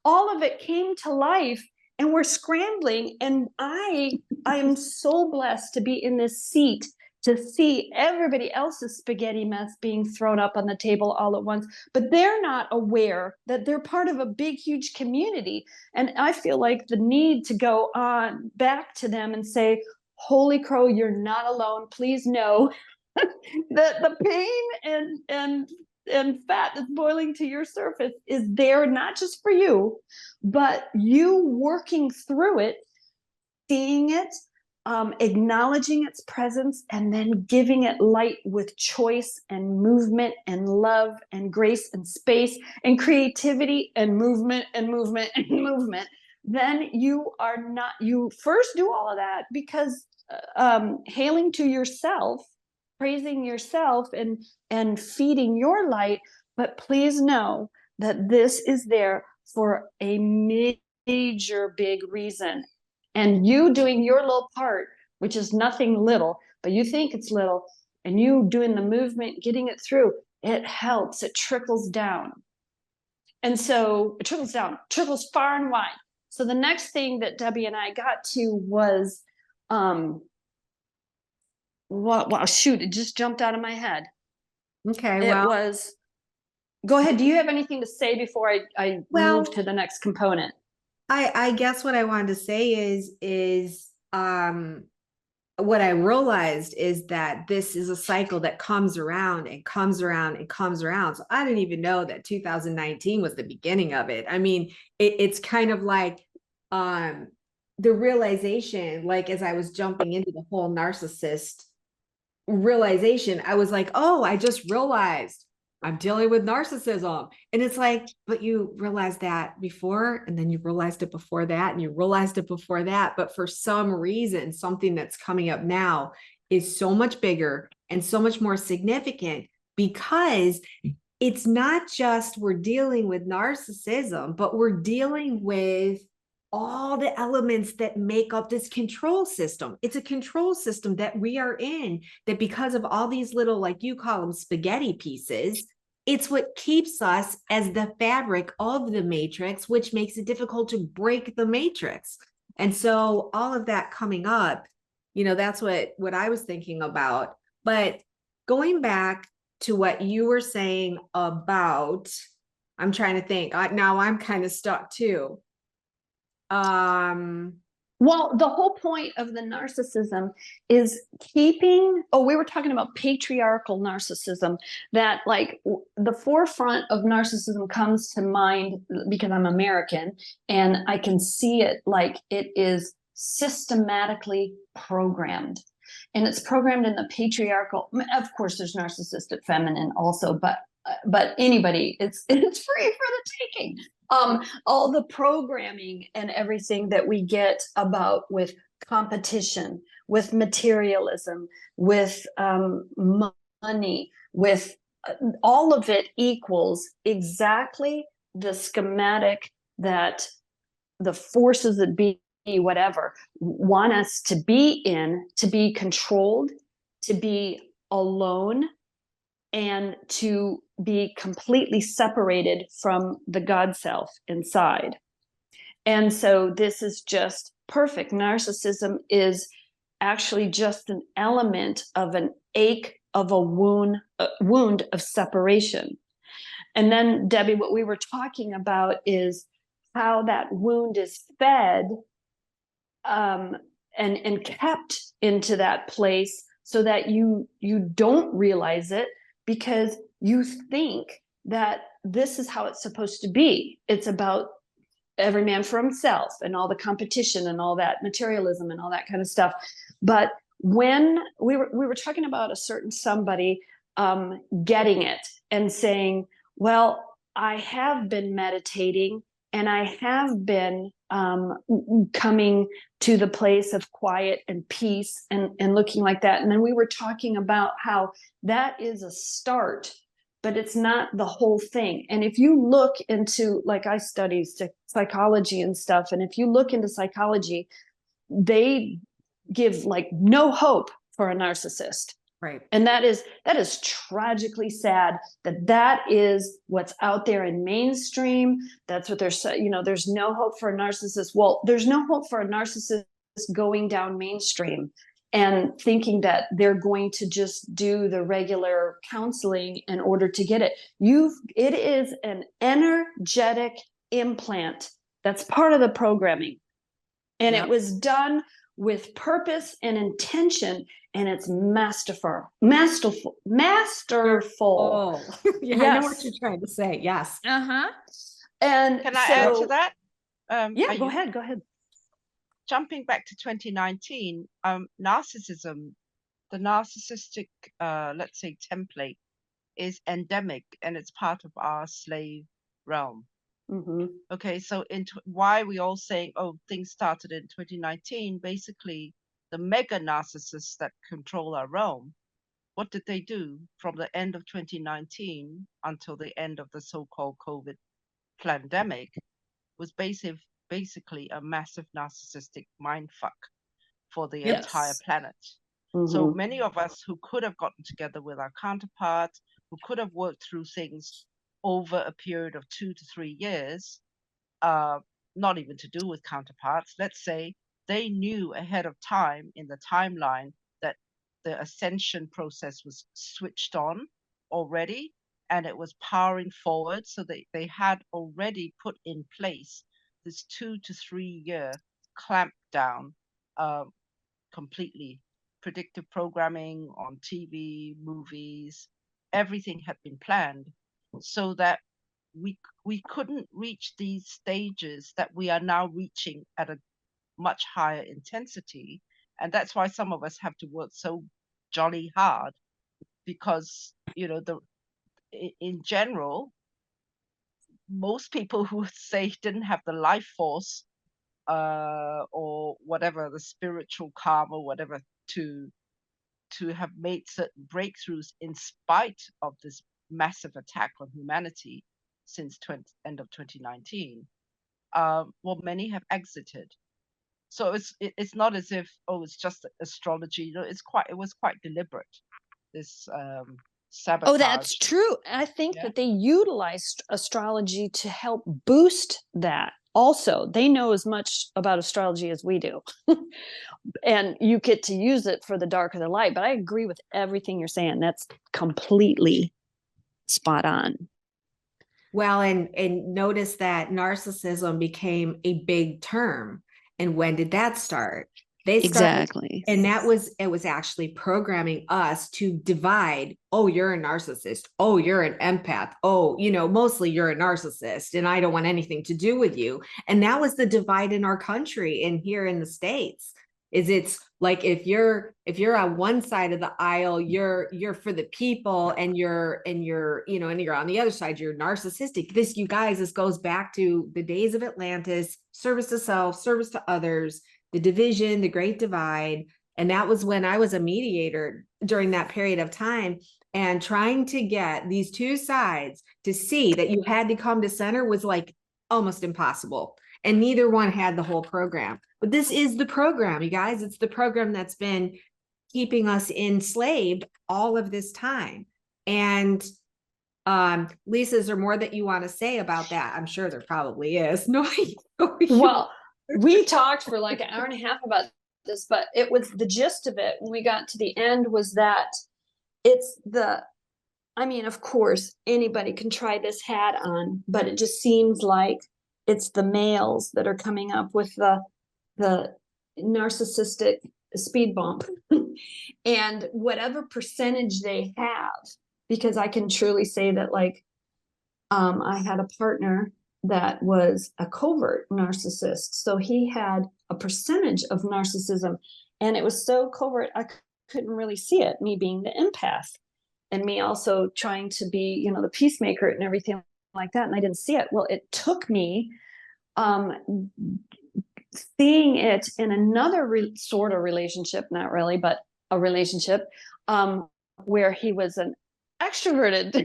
all of it came to life. And we're scrambling, and I am so blessed to be in this seat to see everybody else's spaghetti mess being thrown up on the table all at once, but they're not aware that they're part of a big, huge community. And I feel like the need to go on back to them and say, holy crow, you're not alone. Please know that the pain and fat that's boiling to your surface is there, not just for you, but you working through it, seeing it, acknowledging its presence, and then giving it light with choice and movement and love and grace and space and creativity and movement and movement and movement. Then you first do all of that because hailing to yourself, praising yourself and feeding your light. But please know that this is there for a major big reason. And you doing your little part, which is nothing little, but you think it's little, and you doing the movement, getting it through, it helps, it trickles down. And so it trickles down, trickles far and wide. So the next thing that Debbie and I got to was, wow, shoot, it just jumped out of my head. Okay, It was, go ahead. Do you have anything to say before I move to the next component? I guess what I wanted to say is what I realized is that this is a cycle that comes around and comes around and comes around. So I didn't even know that 2019 was the beginning of it. I mean, it's kind of like the realization, like as I was jumping into the whole narcissist realization, I was like, oh, I just realized I'm dealing with narcissism. And it's like, but you realized that before, and then you realized it before that, and you realized it before that. But for some reason, something that's coming up now is so much bigger and so much more significant, because it's not just we're dealing with narcissism, but we're dealing with all the elements that make up this control system. It's a control system that we are in, that because of all these little, like you call them, spaghetti pieces, it's what keeps us as the fabric of the matrix, which makes it difficult to break the matrix. And so all of that coming up, that's what I was thinking about. But going back to what you were saying about, I'm trying to think, now I'm kind of stuck too. Well, the whole point of the narcissism is keeping, oh, we were talking about patriarchal narcissism, that like the forefront of narcissism comes to mind because I'm American and I can see it like it is systematically programmed. And it's programmed in the patriarchal, of course, there's narcissistic feminine also, but anybody, it's free for the taking. All the programming and everything that we get about with competition, with materialism, with money, with all of it equals exactly the schematic that the forces that be, whatever, want us to be in, to be controlled, to be alone, and to be completely separated from the God self inside. And so this is just perfect. Narcissism is actually just an element of an ache, of a wound of separation. And then, Debbie, what we were talking about is how that wound is fed and kept into that place so that you don't realize it, because you think that this is how it's supposed to be. It's about every man for himself and all the competition and all that materialism and all that kind of stuff. But when we were talking about a certain somebody getting it and saying, well, I have been meditating and I have been coming to the place of quiet and peace and looking like that. And then we were talking about how that is a start, but it's not the whole thing. And if you look into, like I study psychology and stuff, and if you look into psychology, they give like no hope for a narcissist. Right. And that is tragically sad that is what's out there in mainstream. That's what they're saying. You know, there's no hope for a narcissist. Well, there's no hope for a narcissist going down mainstream and thinking that they're going to just do the regular counseling in order to get it. It is an energetic implant that's part of the programming. And Yep. It was done with purpose and intention, and it's masterful. Oh, yeah, I know what Yes. you're trying to say. Yes. And Can I add to that? Yeah, Are go you- ahead. Jumping back to 2019, narcissism, the narcissistic, let's say, template is endemic, and it's part of our slave realm. Mm-hmm. Okay, so why we all saying, oh, things started in 2019, basically the mega narcissists that control our realm, what did they do from the end of 2019 until the end of the so-called COVID pandemic? Was basically a massive narcissistic mindfuck for the Yes. entire planet. Mm-hmm. So many of us who could have gotten together with our counterparts, who could have worked through things over a period of 2 to 3 years, not even to do with counterparts, let's say they knew ahead of time in the timeline that the ascension process was switched on already and it was powering forward. So they had already put in place this 2 to 3 year clamp down, completely predictive programming on TV, movies, everything had been planned so that we couldn't reach these stages that we are now reaching at a much higher intensity. And that's why some of us have to work so jolly hard, because, you know, in general, most people who would say didn't have the life force or whatever, the spiritual calm or whatever, to have made certain breakthroughs in spite of this massive attack on humanity since end of 2019. Well, many have exited. So it's not as if, oh, it's just astrology. You know, it was quite deliberate, this sabotage. Oh, that's true. I think Yeah. that they utilized astrology to help boost that. Also, they know as much about astrology as we do. And you get to use it for the dark or the light. But I agree with everything you're saying. That's completely spot on. Well, and notice that narcissism became a big term. And when did that start? They started, Exactly. and it was actually programming us to divide. Oh, you're a narcissist. Oh, you're an empath. Oh, mostly you're a narcissist and I don't want anything to do with you. And that was the divide in our country and here in the States. It's like if you're on one side of the aisle, you're for the people, and you're on the other side, you're narcissistic. This goes back to the days of Atlantis, service to self, service to others, the division, the great divide. And that was when I was a mediator during that period of time, and trying to get these two sides to see that you had to come to center was like almost impossible. And neither one had the whole program. But this is the program, you guys. It's the program that's been keeping us enslaved all of this time. And Lisa, is there more that you want to say about that? I'm sure there probably is. No. Well, we talked for like an hour and a half about this, but it was the gist of it when we got to the end was that of course, anybody can try this hat on, but it just seems like it's the males that are coming up with the narcissistic speed bump and whatever percentage they have, because I can truly say that, like, I had a partner that was a covert narcissist. So he had a percentage of narcissism, and it was so covert, I couldn't really see it, me being the empath and me also trying to be, the peacemaker and everything like that. And I didn't see it. Well, it took me seeing it in another sort of relationship, not really, but a relationship where he was an extroverted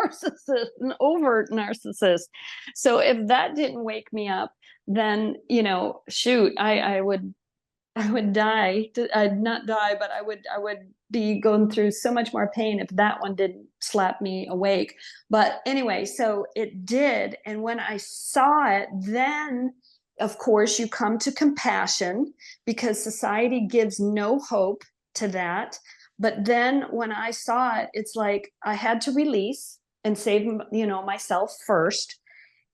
narcissist, an overt narcissist. So if that didn't wake me up, then, shoot, I would die. I'd not die, but I would be going through so much more pain if that one didn't slap me awake. But anyway, so it did. And when I saw it, then of course you come to compassion, because society gives no hope to that. But then when I saw it, it's like I had to release and save, myself first.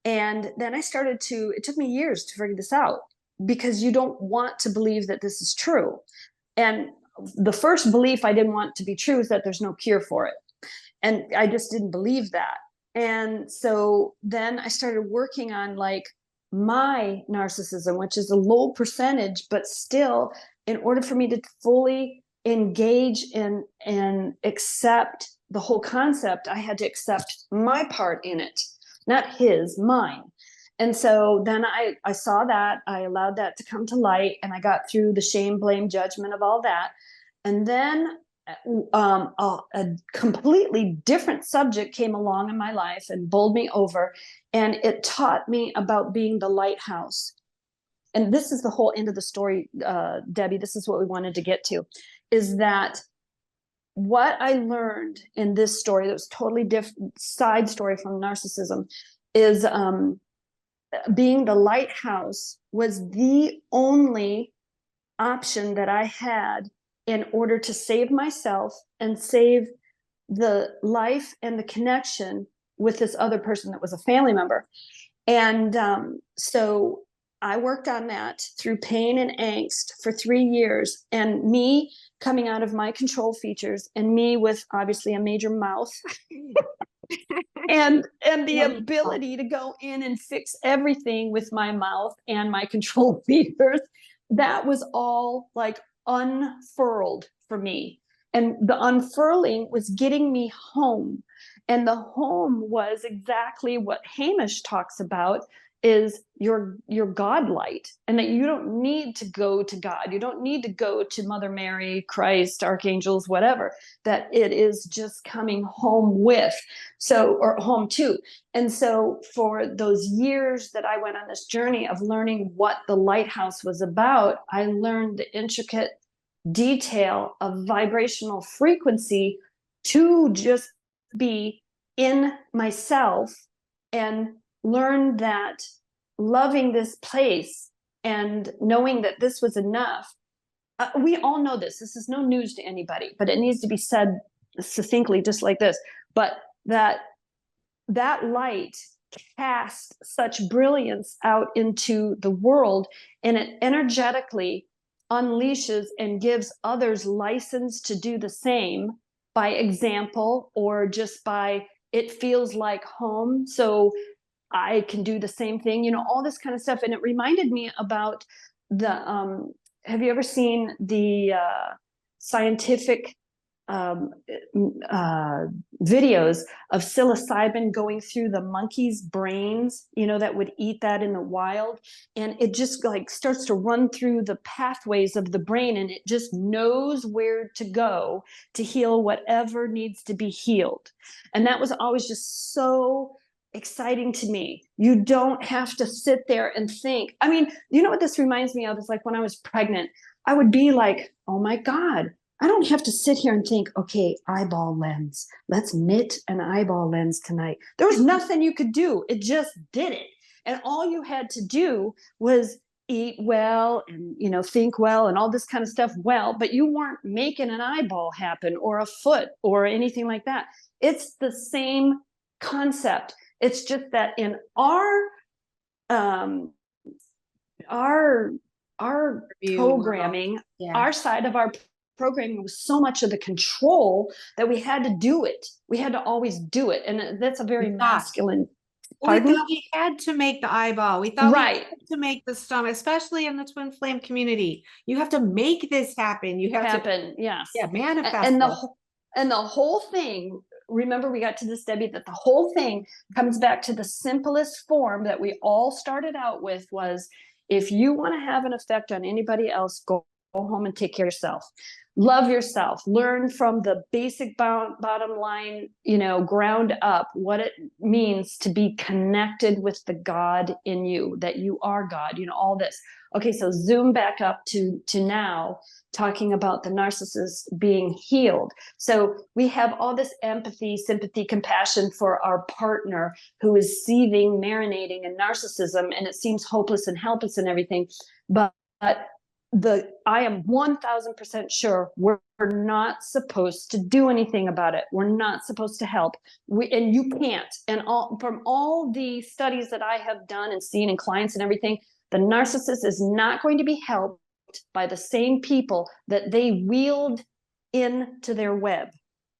And then it took me years to figure this out, because you don't want to believe that this is true. And the first belief I didn't want to be true is that there's no cure for it. And I just didn't believe that. And so then I started working on like my narcissism, which is a low percentage, but still, in order for me to fully engage in and accept the whole concept, I had to accept my part in it, not his, mine. And so then I saw that, I allowed that to come to light, and I got through the shame, blame, judgment of all that. And then a completely different subject came along in my life and bowled me over, and it taught me about being the lighthouse. And this is the whole end of the story, Debbie. This is what we wanted to get to, is that what I learned in this story that was totally different, side story from narcissism, is being the lighthouse was the only option that I had in order to save myself and save the life and the connection with this other person that was a family member. And so I worked on that through pain and angst for 3 years, and me coming out of my control features, and me with obviously a major mouth and the ability to go in and fix everything with my mouth and my control features. That was all like unfurled for me. And the unfurling was getting me home. And the home was exactly what Hamish talks about, is your God light, and that you don't need to go to God. You don't need to go to Mother Mary, Christ, archangels, whatever, that it is just coming home with. So, or home to. And so for those years that I went on this journey of learning what the lighthouse was about, I learned the intricate detail of vibrational frequency to just be in myself, and learn that loving this place and knowing that this was enough. We all know this. This is no news to anybody, but it needs to be said succinctly, just like this. But that light cast such brilliance out into the world, and it energetically unleashes and gives others license to do the same by example, or just by it feels like home, so I can do the same thing, you know, all this kind of stuff. And it reminded me about the have you ever seen the scientific videos of psilocybin going through the monkeys' brains, you know, that would eat that in the wild, and it just like starts to run through the pathways of the brain, and it just knows where to go to heal whatever needs to be healed. And that was always just so exciting to me. You don't have to sit there and think. I mean, you know what this reminds me of is like when I was pregnant, I would be like, oh my God, I don't have to sit here and think, okay, eyeball lens. Let's knit an eyeball lens tonight. There was nothing you could do. It just did it. And all you had to do was eat well and, you know, think well and all this kind of stuff well, but you weren't making an eyeball happen or a foot or anything like that. It's the same concept. It's just that in our programming, Yeah. our side of our programming was so much of the control that we had to do it. We had to always do it. And that's a very We thought. masculine. We Pardon? thought we had to make the eyeball. We thought Right. we had to make the stomach, especially in the twin flame community. You have to make this happen. You have Happen, yes. to manifest And it. the whole thing, remember we got to this, Debbie, that the whole thing comes back to the simplest form that we all started out with was, if you want to have an effect on anybody else, go home and take care of yourself. Love yourself. Learn from the basic bottom line, you know, ground up, what it means to be connected with the God in you, that you are God, you know, all this. Okay, so zoom back up to now, talking about the narcissist being healed. So we have all this empathy, sympathy, compassion for our partner who is seething, marinating in narcissism, and it seems hopeless and helpless and everything. But I am 1000% sure we're not supposed to do anything about it. We're not supposed to help. And you can't. And from all the studies that I have done and seen in clients and everything, the narcissist is not going to be helped by the same people that they wheeled into their web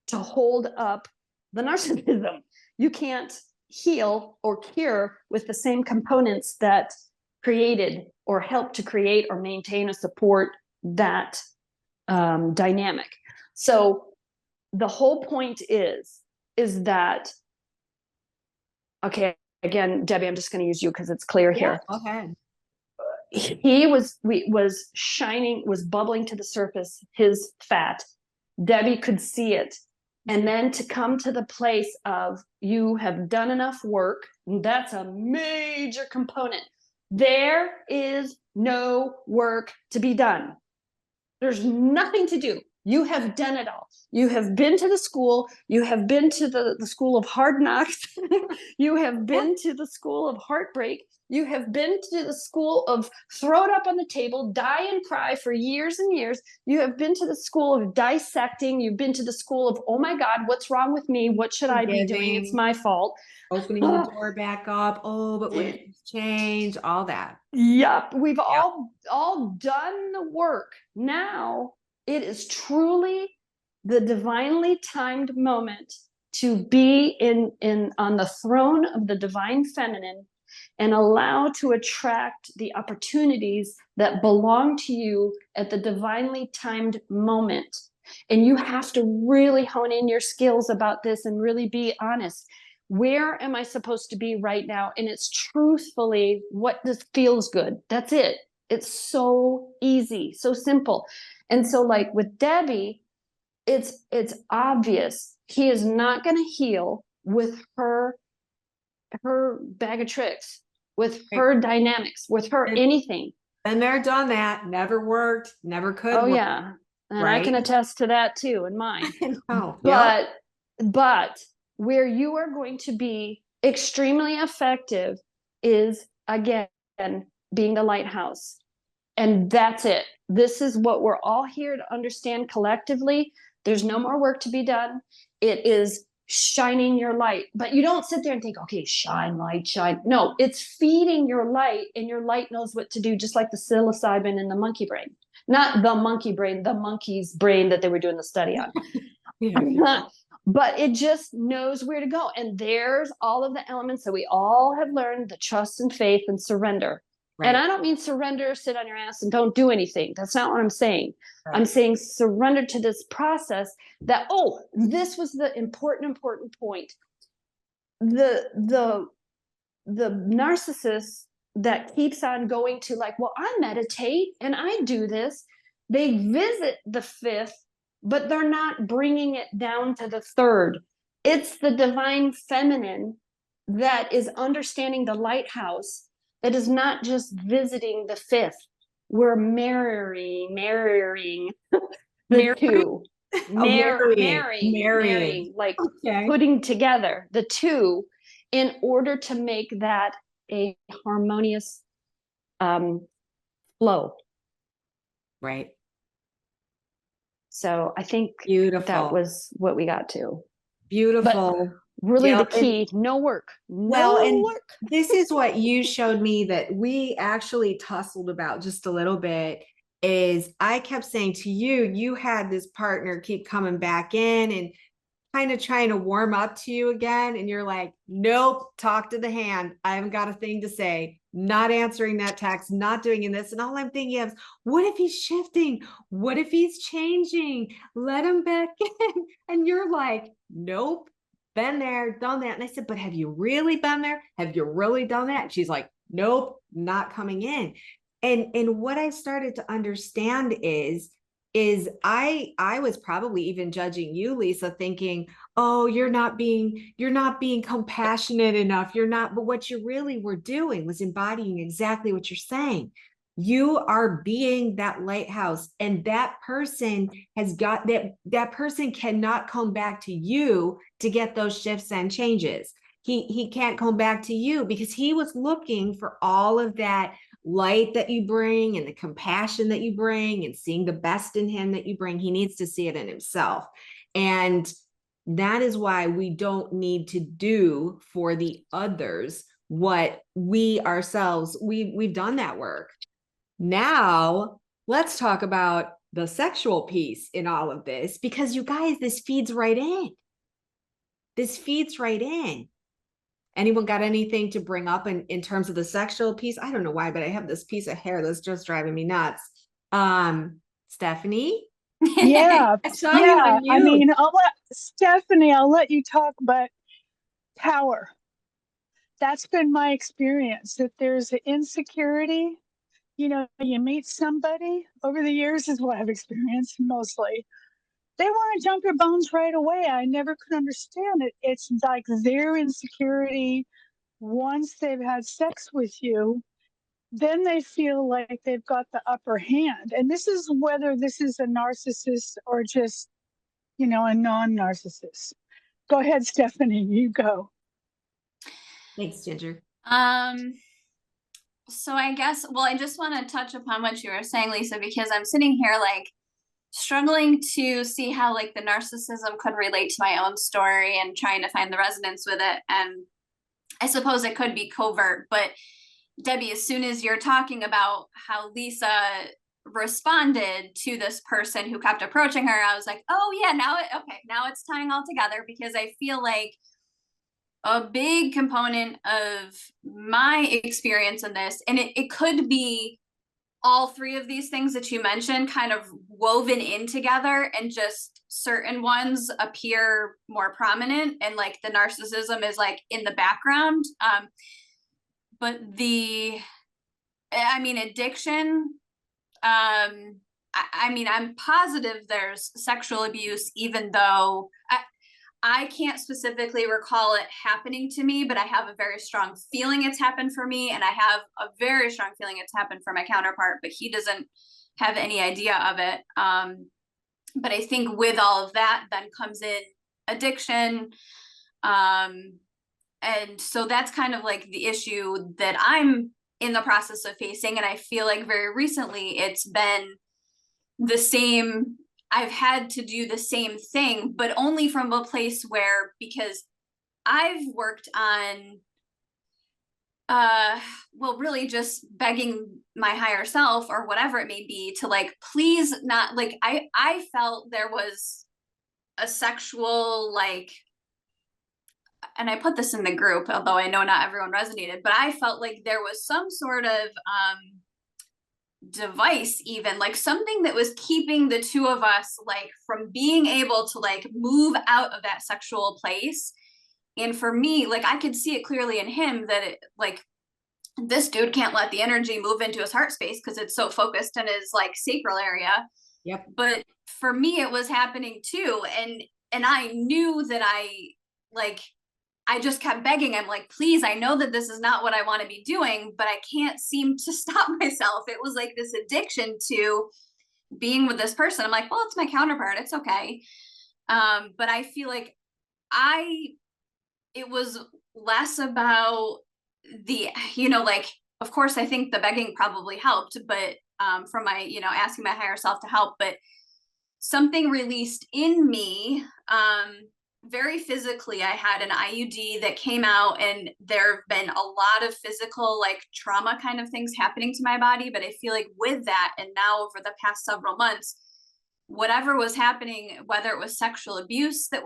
to hold up the narcissism. You can't heal or cure with the same components that created or helped to create or maintain or support that dynamic. So the whole point is that, okay, again, Debbie, I'm just going to use you because it's clear here. Go ahead. He was shining, was bubbling to the surface, his fat. Debbie could see it. And then to come to the place of, you have done enough work, that's a major component. There is no work to be done. There's nothing to do. You have done it all. You have been to the school. You have been to the school of hard knocks. You have been to the school of heartbreak. You have been to the school of throw it up on the table, die and cry for years and years. You have been to the school of dissecting. You've been to the school of, oh my God, what's wrong with me? What should I be doing? It's my fault. Opening the door back up. Oh, but what if it's changed? All that. Yep. We've all done the work. Now it is truly the divinely timed moment to be on the throne of the divine feminine and allow to attract the opportunities that belong to you at the divinely timed moment. And you have to really hone in your skills about this and really be honest. Where am I supposed to be right now? And it's truthfully what this feels good. That's it. It's so easy, so simple. And so like with Debbie, it's obvious he is not going to heal with her bag of tricks, with her dynamics, with her anything. And they're done that. Never worked. Never could. Oh work. yeah. And I can attest to that too in mine. But where you are going to be extremely effective is, again, being the lighthouse. And that's it. This is what we're all here to understand collectively. There's no more work to be done. It is shining your light, but you don't sit there and think, okay, shine light, shine. No, it's feeding your light, and your light knows what to do, just like the psilocybin in the monkey brain. Not the monkey brain, the monkey's brain that they were doing the study on. Yeah. But it just knows where to go. And there's all of the elements that we all have learned, the trust and faith and surrender. And I don't mean surrender, sit on your ass and don't do anything. That's not what I'm saying. Right. I'm saying surrender to this process that, oh, this was the important point. The narcissist that keeps on going to like, well, I meditate and I do this. They visit the fifth, but they're not bringing it down to the third. It's the divine feminine that is understanding the lighthouse, that is not just visiting the fifth. We're marrying the two. Marrying, like putting together the two in order to make that a harmonious flow. Right. So I think Beautiful. that was what we got to. Beautiful. Really, Yep. the key, no work. Well, and work. this is what you showed me that we actually tussled about just a little bit, is I kept saying to you, you had this partner keep coming back in and kind of trying to warm up to you again. And you're like, nope, talk to the hand. I haven't got a thing to say, not answering that text, not doing this. And all I'm thinking is, what if he's shifting? What if he's changing? Let him back in. And you're like, nope, been there, done that. And I said, but have you really been there? Have you really done that? And she's like, nope, not coming in. And what I started to understand is I was probably even judging you, Lisa, thinking, oh, you're not being compassionate enough. You're not, but what you really were doing was embodying exactly what you're saying. You are being that lighthouse, and that person has got that person cannot come back to you to get those shifts and changes. He can't come back to you because he was looking for all of that light that you bring and the compassion that you bring and seeing the best in him that you bring. He needs to see it in himself. And that is why we don't need to do for the others what we ourselves, we've done that work. Now let's talk about the sexual piece in all of this, because you guys, this feeds right in. This feeds right in. Anyone got anything to bring up in terms of the sexual piece? I don't know why, but I have this piece of hair that's just driving me nuts. Stephanie? Yeah, I saw you on I mute. mean, I'll let you talk, but power. That's been my experience, that there's an insecurity. You know, you meet somebody over the years, is what I've experienced mostly. They want to jump your bones right away. I never could understand it. It's like their insecurity, once they've had sex with you, then they feel like they've got the upper hand. And this is whether this is a narcissist or just, a non-narcissist. Go ahead, Stephanie, you go. Thanks, Ginger. So I guess, well, I just want to touch upon what you were saying, Lisa, because I'm sitting here like struggling to see how like the narcissism could relate to my own story and trying to find the resonance with it. And I suppose it could be covert, but Debbie, as soon as you're talking about how Lisa responded to this person who kept approaching her, I was like, oh yeah, now it's tying all together, because I feel like a big component of my experience in this, and it could be all three of these things that you mentioned kind of woven in together, and just certain ones appear more prominent and like the narcissism is like in the background. But addiction, I'm positive there's sexual abuse, even though I can't specifically recall it happening to me, but I have a very strong feeling it's happened for me. And I have a very strong feeling it's happened for my counterpart, but he doesn't have any idea of it. But I think with all of that then comes in addiction. And so that's kind of like the issue that I'm in the process of facing. And I feel like very recently it's been the same I've had to do the same thing, but only from a place where, because I've worked on well, really just begging my higher self or whatever it may be to like please not, like I felt there was a sexual, like, and I put this in the group, although I know not everyone resonated, but I felt like there was some sort of device, even like something that was keeping the two of us like from being able to like move out of that sexual place. And for me, like I could see it clearly in him that it, like, this dude can't let the energy move into his heart space because it's so focused in his like sacral area. Yep. But for me it was happening too, and I knew that I just kept begging. I'm like, please, I know that this is not what I want to be doing, but I can't seem to stop myself. It was like this addiction to being with this person. I'm like, well, it's my counterpart, it's okay. But I feel like it was less about the, like, of course, I think the begging probably helped, but from my, asking my higher self to help, but something released in me, very physically. I had an IUD that came out, and there have been a lot of physical, like trauma kind of things happening to my body. But I feel like with that, and now over the past several months, whatever was happening, whether it was sexual abuse that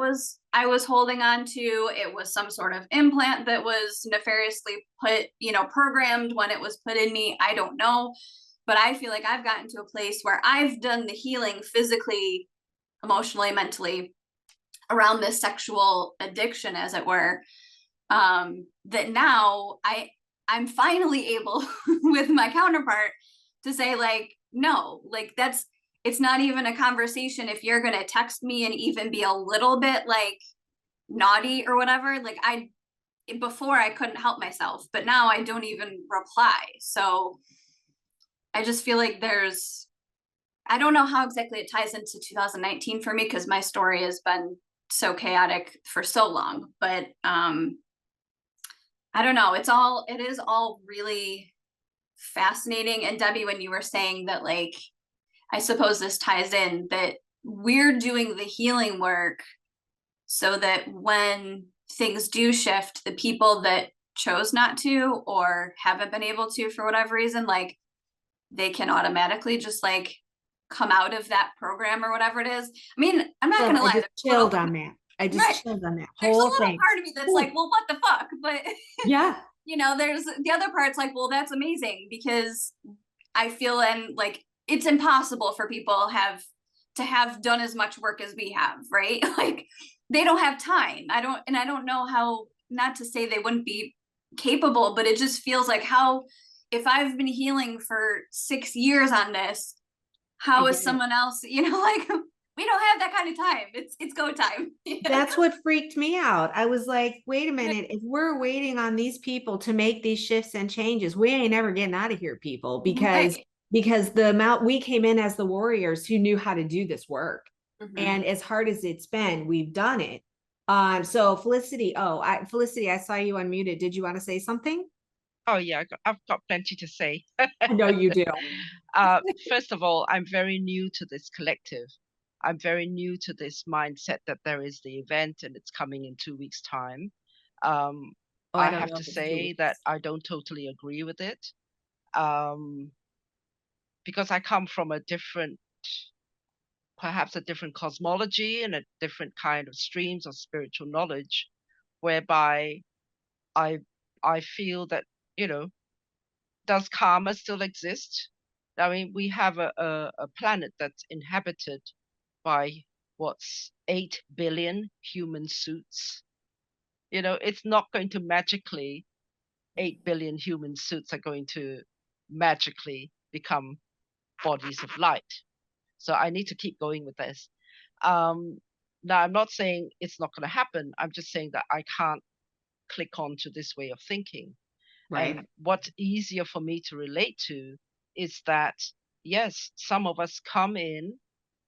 I was holding on to, it was some sort of implant that was nefariously put, programmed when it was put in me, I don't know. But I feel like I've gotten to a place where I've done the healing physically, emotionally, mentally around this sexual addiction, as it were, that now I'm finally able with my counterpart to say, like, no, like it's not even a conversation. If you're going to text me and even be a little bit like naughty or whatever, like before I couldn't help myself, but now I don't even reply. So I just feel like I don't know how exactly it ties into 2019 for me, because my story has been so chaotic for so long, but I don't know. It is all really fascinating. And Debbie, when you were saying that, like, I suppose this ties in that we're doing the healing work so that when things do shift, the people that chose not to or haven't been able to for whatever reason, like, they can automatically just like come out of that program or whatever it is. I mean, I'm not gonna lie, I just chilled on that. I just Right. chilled on that There's a whole little thing. part of me that's like, well, what the fuck? But Yeah. there's the other part's like, well, that's amazing, because I feel, and like, it's impossible for people to have done as much work as we have, right? Like, they don't have time. I don't know how, not to say they wouldn't be capable, but it just feels like, how, if I've been healing for 6 years on this, how is someone else, like, we don't have that kind of time. It's go time. That's what freaked me out. I was like, wait a minute, if we're waiting on these people to make these shifts and changes, we ain't ever getting out of here, people, because the amount we came in as the warriors who knew how to do this work. And as hard as it's been, we've done it. So Felicity, Felicity, I saw you unmuted. Did you want to say something? Oh yeah, I've got plenty to say. I know you do. First of all, I'm very new to this collective. I'm very new to this mindset that there is the event and it's coming in 2 weeks' time. I have to say that I don't totally agree with it, because I come from perhaps a different cosmology and a different kind of streams of spiritual knowledge, whereby I feel that, does karma still exist? I mean, we have a planet that's inhabited by what's 8 billion human suits. It's not going to magically, 8 billion human suits are going to magically become bodies of light. So I need to keep going with this. Now, I'm not saying it's not going to happen. I'm just saying that I can't click on to this way of thinking. Right. And what's easier for me to relate to is that, yes, some of us come in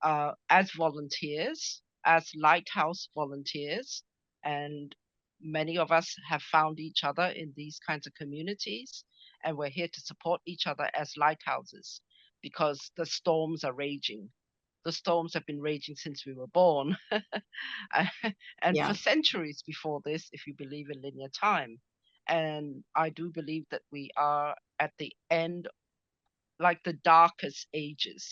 as volunteers, as Lighthouse volunteers, and many of us have found each other in these kinds of communities, and we're here to support each other as lighthouses, because the storms are raging. the storms have been raging since we were born, and Yeah. for centuries before this, if you believe in linear time. And I do believe that we are at the end, like the darkest ages,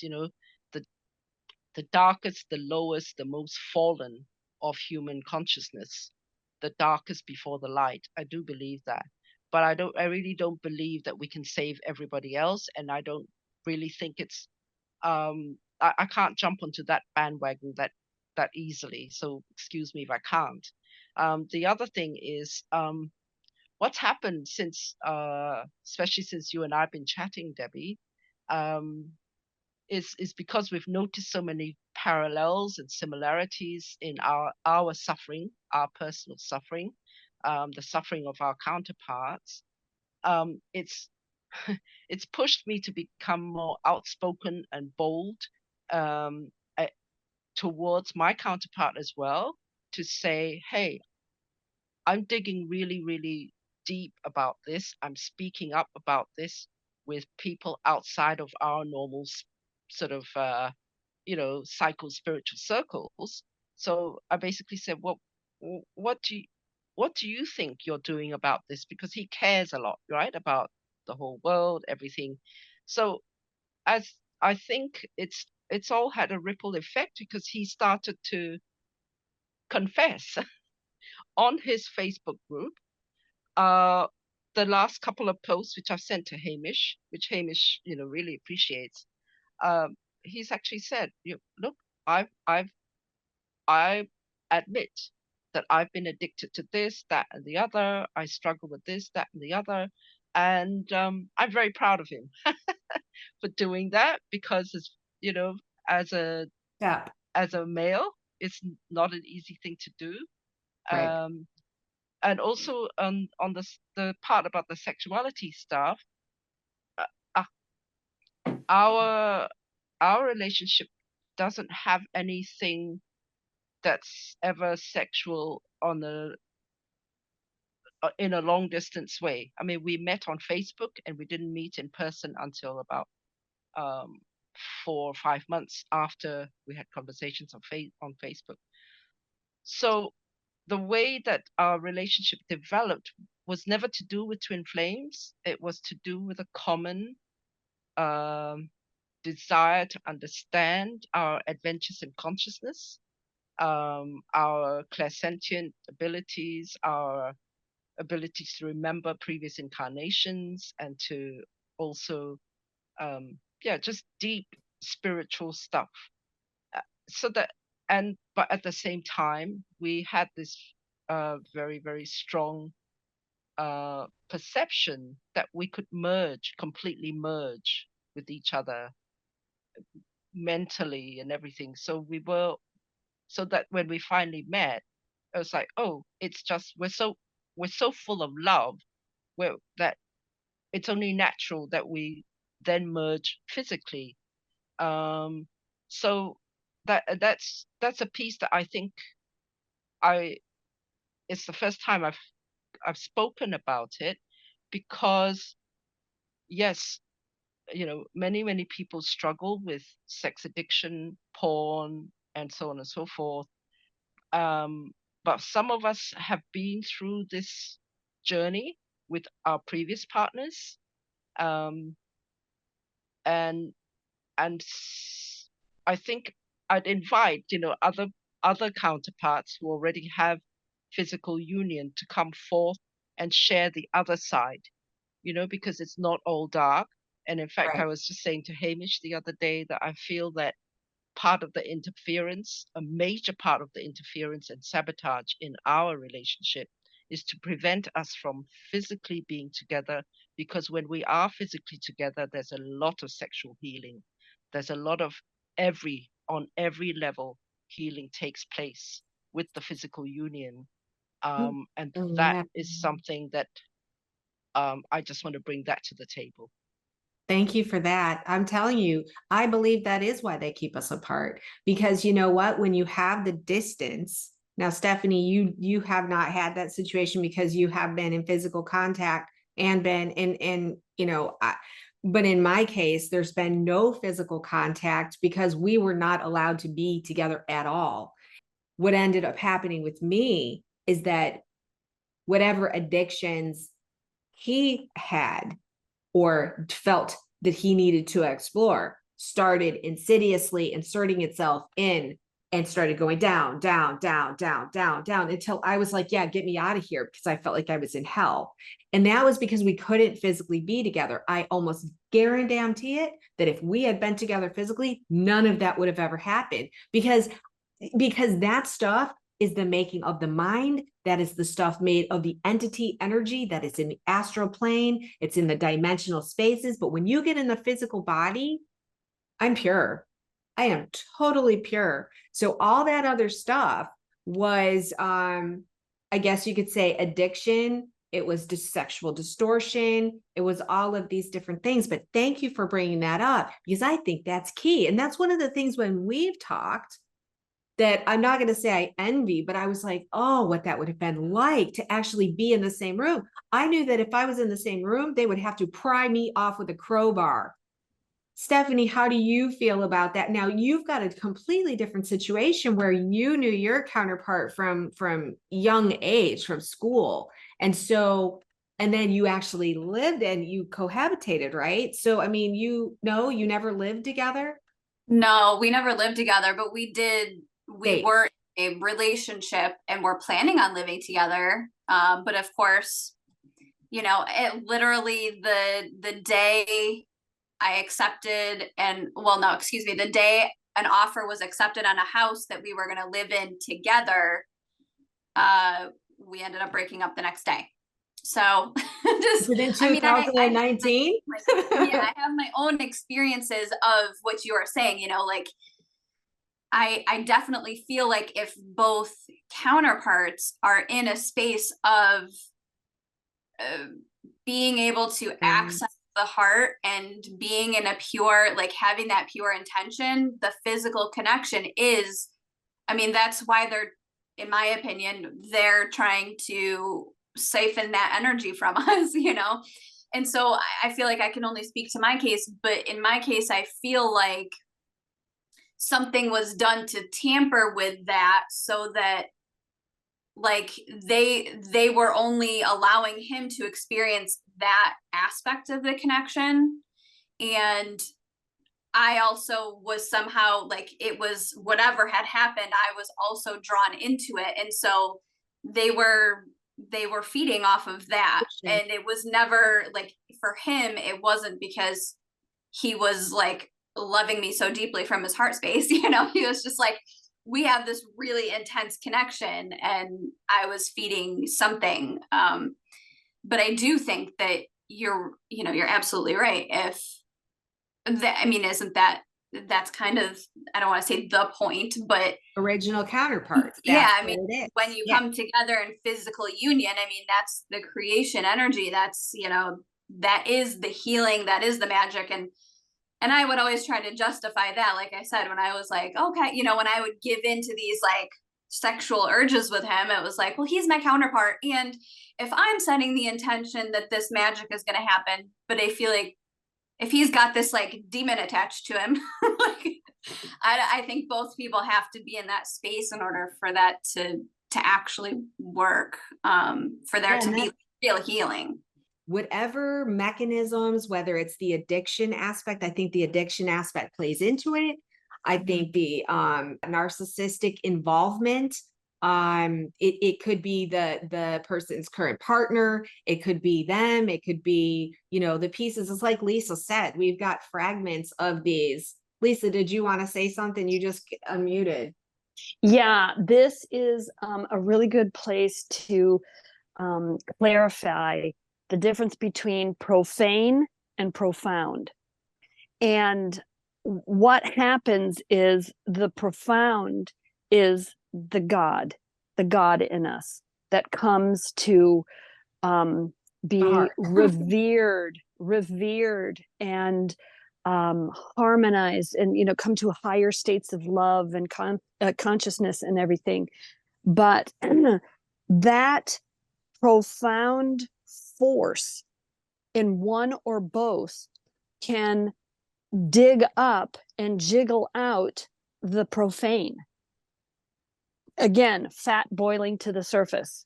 the darkest, the lowest, the most fallen of human consciousness, the darkest before the light. I do believe that. But I really don't believe that we can save everybody else. And I don't really think it's, I can't jump onto that bandwagon that easily. So excuse me if I can't. The other thing is, what's happened since, especially since you and I have been chatting, Debbie, is because we've noticed so many parallels and similarities in our suffering, our personal suffering, the suffering of our counterparts. It's it's pushed me to become more outspoken and bold, um, eh, towards my counterpart as well, to say, hey, I'm digging really, really deep about this. I'm speaking up about this with people outside of our normal sort of, cycle spiritual circles. So I basically said, well, what do you think you're doing about this? Because he cares a lot, right, about the whole world, everything. So as I think it's all had a ripple effect, because he started to confess on his Facebook group, the last couple of posts which I've sent to Hamish, which Hamish, really appreciates. He's actually said, look, I admit that I've been addicted to this, that, and the other. I struggle with this, that, and the other. And I'm very proud of him for doing that, because, as a Step. as a male, it's not an easy thing to do. Right. And also on the part about the sexuality stuff, uh, our relationship doesn't have anything that's ever sexual in a long distance way. I mean, we met on Facebook and we didn't meet in person until about 4 or 5 months after we had conversations on Facebook. So the way that our relationship developed was never to do with twin flames. It was to do with a common desire to understand our adventures in consciousness, our clairsentient abilities, our abilities to remember previous incarnations, and to also, just deep spiritual stuff. So that, but at the same time, we had this very, very strong perception that we could completely merge with each other mentally and everything. So that when we finally met, it was like, oh, it's just we're so full of love, that it's only natural that we then merge physically. So that's a piece that I think it's the first time I've spoken about it, because yes, many people struggle with sex addiction, porn, and so on and so forth. But some of us have been through this journey with our previous partners, um, and I think I'd invite other counterparts who already have physical union to come forth and share the other side, because it's not all dark. And in fact, Right. I was just saying to Hamish the other day that I feel that part of the interference, a major part of the interference and sabotage in our relationship, is to prevent us from physically being together. Because when we are physically together, there's a lot of sexual healing. There's a lot of on every level, healing takes place with the physical union. And Oh, that yeah. is something that I just want to bring that to the table. Thank you for that. I'm telling you, I believe that is why they keep us apart. Because you know what? When you have the distance, now, Stephanie, you have not had that situation because you have been in physical contact and been in But in my case, there's been no physical contact because we were not allowed to be together at all. What ended up happening with me is that whatever addictions he had or felt that he needed to explore started insidiously inserting itself in and started going down, down, down, down, down, down until I was like, yeah, get me out of here, because I felt like I was in hell. And that was because we couldn't physically be together. I almost guarantee it that if we had been together physically, none of that would have ever happened, because that stuff is the making of the mind. That is the stuff made of the entity energy that is in the astral plane. It's in the dimensional spaces. But when you get in the physical body, I'm pure. I am totally pure. So all that other stuff was, I guess you could say, addiction. It was sexual distortion. It was all of these different things. But thank you for bringing that up, because I think that's key. And that's one of the things when we've talked that I'm not going to say I envy, but I was like, oh, what that would have been like to actually be in the same room. I knew that if I was in the same room, they would have to pry me off with a crowbar. Stephanie, how do you feel about that? Now you've got a completely different situation where you knew your counterpart from young age, from school. And so, and then you actually lived and you cohabitated, right? So, I mean, you never lived together? No, we never lived together, but we Date. were in a relationship and we're planning on living together. But of course, it literally the day I accepted the day an offer was accepted on a house that we were going to live in together, we ended up breaking up the next day. So just, Within 2019? I have my own experiences of what you are saying, like I definitely feel like if both counterparts are in a space of being able to access the heart and being in a pure, like having that pure intention, the physical connection is, that's why in my opinion, they're trying to siphon that energy from us, And so I feel like I can only speak to my case, but in my case, I feel like something was done to tamper with that so that like they were only allowing him to experience that aspect of the connection. And I also was somehow like, it was whatever had happened, I was also drawn into it. And so they were feeding off of that. And it was never like, for him, it wasn't because he was like loving me so deeply from his heart space, he was just like, we have this really intense connection and I was feeding something. But I do think that you're absolutely right. If that, isn't that's kind of, I don't want to say the point, but original counterparts. When you come together in physical union, that's the creation energy. That's, that is the healing, that is the magic. And I would always try to justify that. Like I said, when I was like, okay, when I would give into these like sexual urges with him, it was like, well, he's my counterpart. And if I'm setting the intention that this magic is going to happen, but I feel like if he's got this like demon attached to him, like, I think both people have to be in that space in order for that to actually work, for there to be real healing. Whatever mechanisms, whether it's the addiction aspect, I think the addiction aspect plays into it. I think the narcissistic involvement, it could be the person's current partner, it could be them, it could be, the pieces. It's like Lisa said, we've got fragments of these. Lisa, did you want to say something? You just unmuted. Yeah, this is a really good place to clarify the difference between profane and profound. And what happens is the profound is the God in us that comes to be revered and harmonized and, come to higher states of love and consciousness and everything. But that profound force in one or both can dig up and jiggle out the profane. Again, fat boiling to the surface.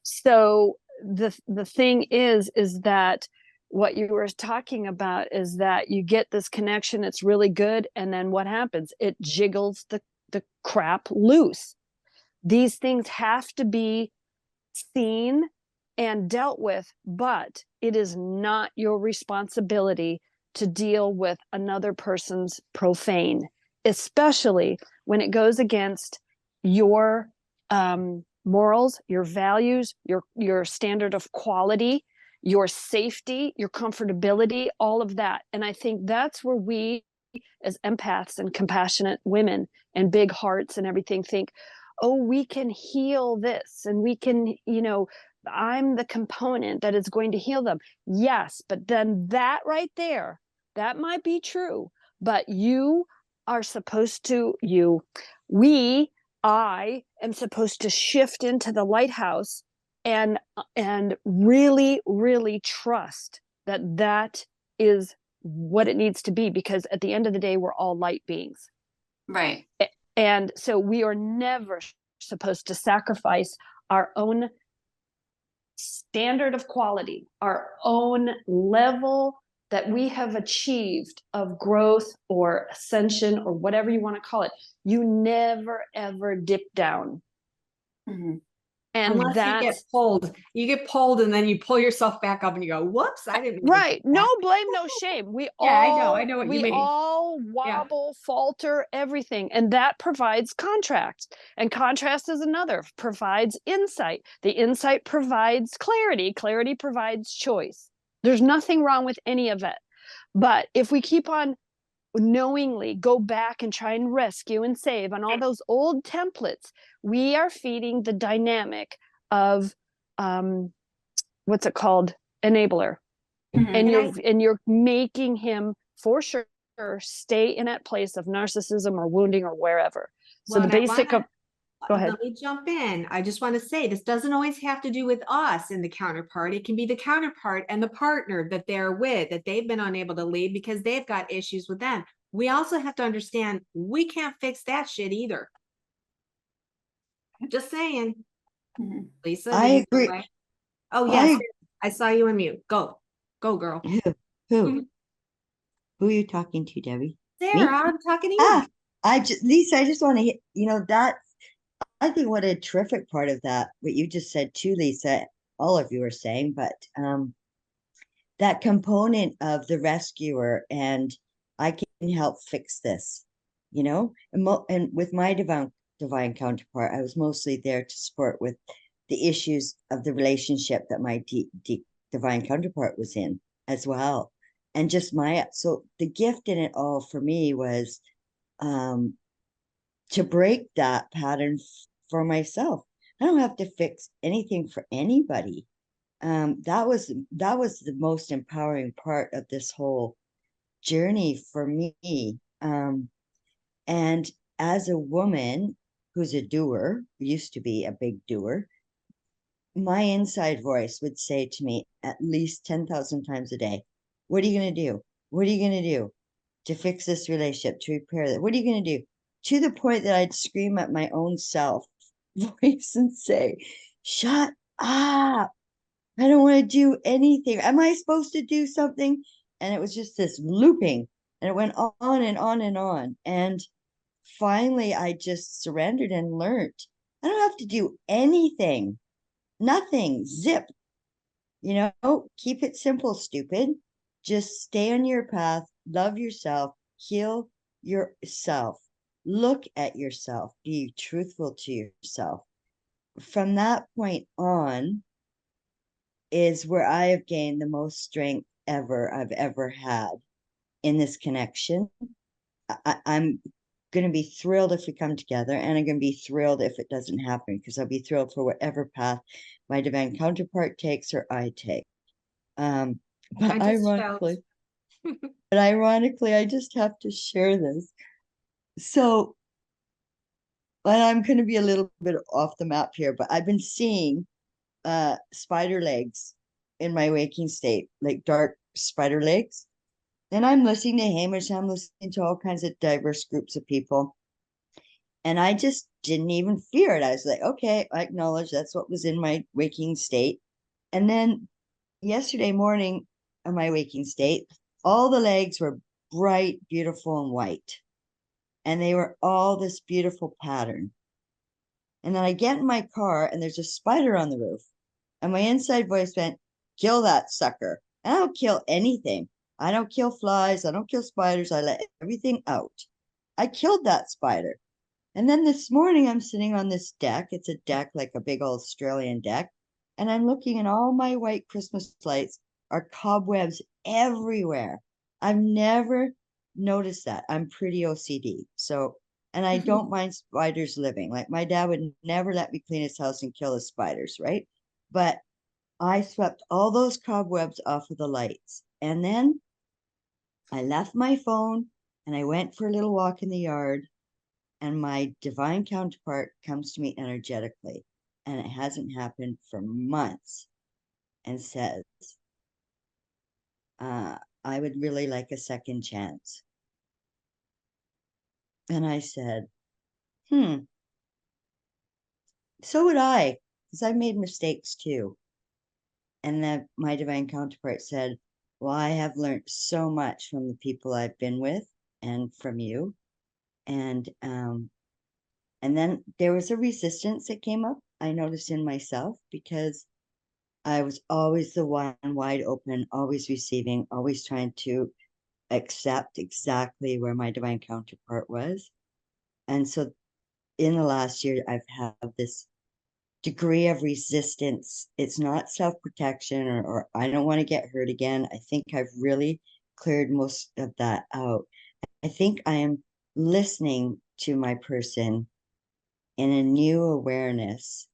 So the thing is that what you were talking about is that you get this connection, it's really good, and then what happens? It jiggles the crap loose. These things have to be seen and dealt with, but it is not your responsibility to deal with another person's profane, especially when it goes against your morals, your values, your standard of quality, your safety, your comfortability, all of that. And I think that's where we as empaths and compassionate women and big hearts and everything think, oh, we can heal this, and we can, I'm the component that is going to heal them. Yes, but then that right there, that might be true, but you are supposed to, I am supposed to shift into the lighthouse and really, really trust that is what it needs to be, because at the end of the day, we're all light beings. Right. And so we are never supposed to sacrifice our own standard of quality, our own level that we have achieved of growth or ascension or whatever you want to call it. You never, ever dip down. Mm-hmm. And unless you get pulled and then you pull yourself back up and you go, whoops, I didn't mean to right. do No that. blame, no shame. We I know what you we mean. all wobble, falter, everything. And that provides contrast. And contrast is another, provides insight. The insight provides clarity. Clarity provides choice. There's nothing wrong with any of it. But if we keep on knowingly go back and try and rescue and save on all those old templates, we are feeding the dynamic of what's it called? Enabler. Mm-hmm. And you're making him for sure stay in that place of narcissism or wounding or wherever. So the basic of go ahead. Let me jump in. I just want to say this doesn't always have to do with us in the counterpart. It can be the counterpart and the partner that they're with, that they've been unable to leave because they've got issues with them. We also have to understand we can't fix that shit either. Just saying. Mm-hmm. Lisa, I agree. Oh, yes. I saw you on mute. Go, girl. Who are you talking to, Debbie? Sarah, I'm talking to you. Lisa, I just want to hit, that I think what a terrific part of that, what you just said too, Lisa, all of you are saying, but that component of the rescuer and I can help fix this, and with my divine counterpart, I was mostly there to support with the issues of the relationship that my divine counterpart was in as well. And just so the gift in it all for me was to break that pattern for myself. I don't have to fix anything for anybody. That was the most empowering part of this whole journey for me. And as a woman who's a doer, used to be a big doer, my inside voice would say to me at least 10,000 times a day, what are you going to do? What are you going to do to fix this relationship, to repair that? What are you going to do? To the point that I'd scream at my own self voice and say, shut up. I don't want to do anything. Am I supposed to do something? And it was just this looping, and it went on and on and on. And finally, I just surrendered and learned I don't have to do anything. Nothing. Zip. Keep it simple, stupid. Just stay on your path, love yourself, heal yourself, look at yourself, be truthful to yourself. From that point on is where I have gained the most strength I've ever had in this connection. I'm going to be thrilled if we come together, and I'm going to be thrilled if it doesn't happen, because I'll be thrilled for whatever path my divine counterpart takes or I take. But ironically, I just have to share this. So, and I'm going to be a little bit off the map here, but I've been seeing spider legs in my waking state, like dark spider legs. And I'm listening to Hamish, I'm listening to all kinds of diverse groups of people. And I just didn't even fear it. I was like, okay, I acknowledge that's what was in my waking state. And then yesterday morning, in my waking state, all the legs were bright, beautiful, and white. And they were all this beautiful pattern. And then I get in my car and there's a spider on the roof. And my inside voice went, kill that sucker. And I don't kill anything. I don't kill flies. I don't kill spiders. I let everything out. I killed that spider. And then this morning I'm sitting on this deck. It's a deck like a big old Australian deck. And I'm looking and all my white Christmas lights are cobwebs everywhere. I've never noticed that. I'm pretty OCD. So, and I don't mind spiders living. Like my dad would never let me clean his house and kill the spiders, right? But I swept all those cobwebs off of the lights. And then I left my phone and I went for a little walk in the yard. And my divine counterpart comes to me energetically, and it hasn't happened for months, and says, I would really like a second chance. And I said, so would I, because I made mistakes too. And then my divine counterpart said, well, I have learned so much from the people I've been with and from you. And then there was a resistance that came up, I noticed in myself, because I was always the one wide open, always receiving, always trying to accept exactly where my divine counterpart was. And so in the last year, I've had this degree of resistance. It's not self-protection or I don't want to get hurt again. I think I've really cleared most of that out. I think I am listening to my person in a new awareness.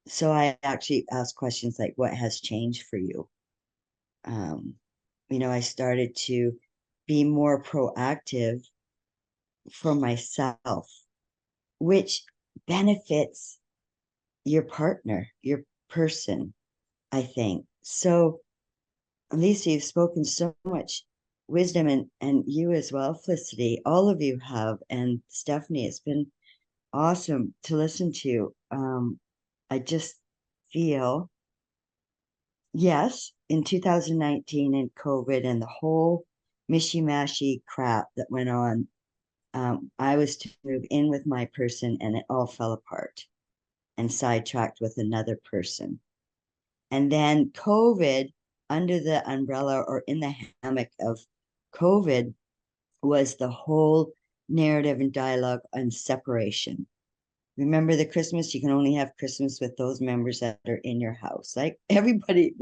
So I actually ask questions like, what has changed for you? I started to be more proactive for myself, which benefits your partner, your person, I think. So, Lisa, you've spoken so much wisdom, and you as well, Felicity, all of you have, and Stephanie, it's been awesome to listen to. I just feel, yes, in 2019 and COVID and the whole mishy-mashy crap that went on, I was to move in with my person and it all fell apart and sidetracked with another person. And then COVID, under the umbrella or in the hammock of COVID, was the whole narrative and dialogue on separation. Remember the Christmas, you can only have Christmas with those members that are in your house. Like everybody,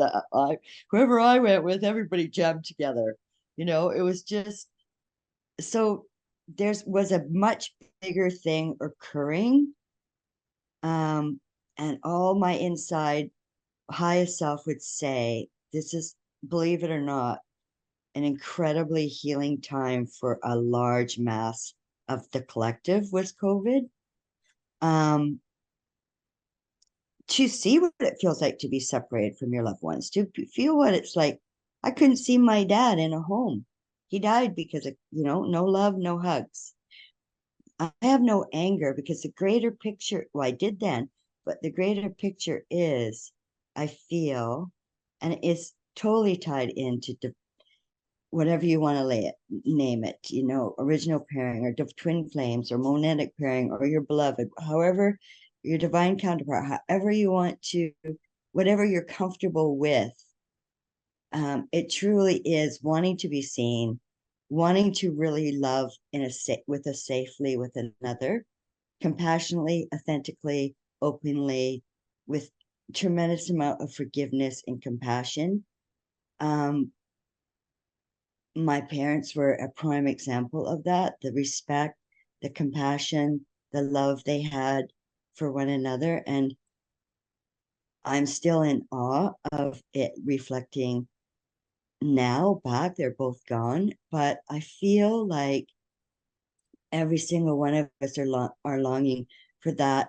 whoever I went with, everybody jammed together. It was just, so there was a much bigger thing occurring. And all my inside highest self would say, this is, believe it or not, an incredibly healing time for a large mass of the collective was COVID. To see what it feels like to be separated from your loved ones, to feel what it's like. I couldn't see my dad in a home. He died because of, no love, no hugs. I have no anger because the greater picture, well, I did then, but the greater picture is, I feel, and it's totally tied into whatever you want to name it, original pairing or twin flames or monetic pairing or your beloved, however, your divine counterpart, however you want to, whatever you're comfortable with. It truly is wanting to be seen, wanting to really love safely with another, compassionately, authentically, openly, with tremendous amount of forgiveness and compassion. My parents were a prime example of that, the respect, the compassion, the love they had for one another. And I'm still in awe of it reflecting now back. They're both gone, but I feel like every single one of us are longing for that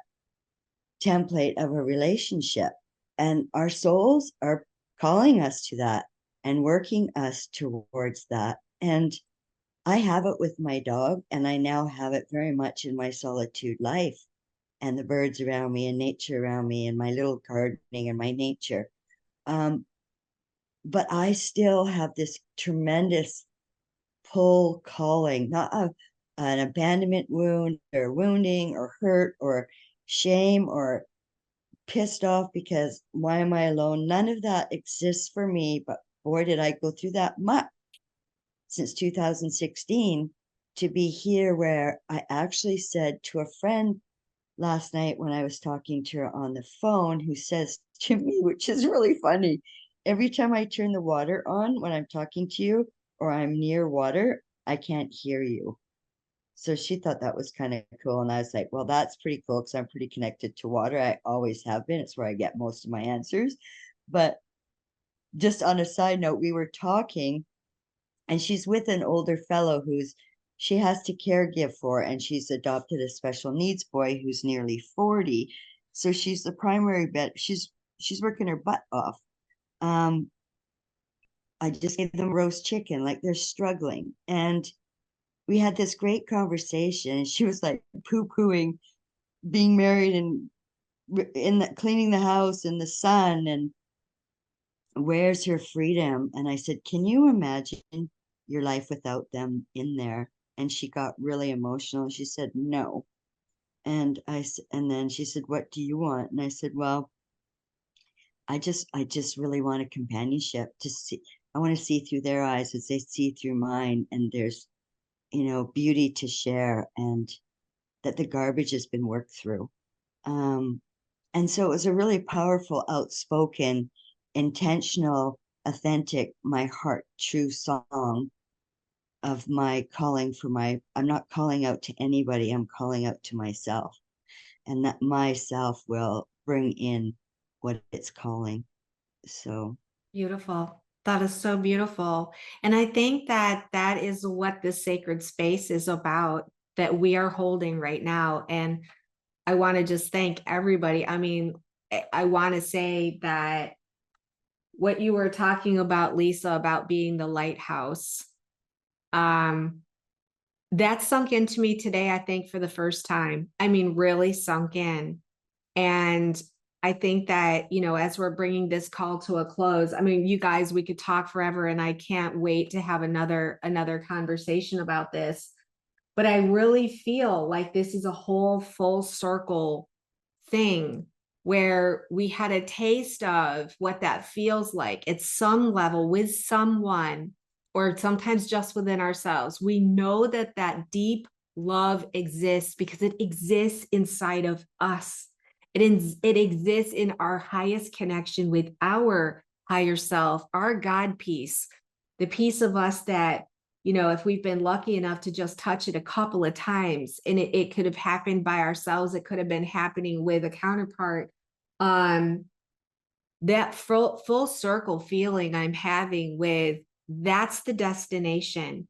template of a relationship. And our souls are calling us to that and working us towards that. And I have it with my dog, and I now have it very much in my solitude life, and the birds around me and nature around me and my little gardening and my nature. But I still have this tremendous pull calling, not an abandonment wound or wounding or hurt or shame or pissed off because why am I alone? None of that exists for me, but boy, did I go through that much since 2016 to be here, where I actually said to a friend last night when I was talking to her on the phone, who says to me, which is really funny, every time I turn the water on when I'm talking to you or I'm near water, I can't hear you. So she thought that was kind of cool. And I was like, well, that's pretty cool because I'm pretty connected to water. I always have been. It's where I get most of my answers. But just on a side note, we were talking, and she's with an older fellow she has to caregive for, and she's adopted a special needs boy who's nearly 40. So she's the primary she's working her butt off. I just gave them roast chicken, like they're struggling. And we had this great conversation. She was like poo-pooing being married and cleaning the house in the sun, and where's her freedom? And I said, can you imagine your life without them in there? And she got really emotional. She said, no. And then she said, what do you want? And I said, well, I just really want a companionship to see. I want to see through their eyes as they see through mine. And there's, beauty to share, and that the garbage has been worked through. And so it was a really powerful, outspoken, intentional, authentic, my heart true song of my calling I'm not calling out to anybody, I'm calling out to myself, and that myself will bring in what it's calling. So Beautiful. That is so beautiful. And I think that that is what this sacred space is about, that we are holding right now. And I want to just thank everybody. I mean, I want to say that what you were talking about, Lisa, about being the lighthouse, that sunk into me today, I think, for the first time. I mean, really sunk in. And I think that, as we're bringing this call to a close, I mean, you guys, we could talk forever, and I can't wait to have another conversation about this. But I really feel like this is a whole full circle thing where we had a taste of what that feels like at some level with someone, or sometimes just within ourselves. We know that that deep love exists because it exists inside of us. It exists in our highest connection with our higher self, our God piece, the piece of us that, if we've been lucky enough to just touch it a couple of times, and it could have happened by ourselves, it could have been happening with a counterpart. That full circle feeling I'm having with, that's the destination.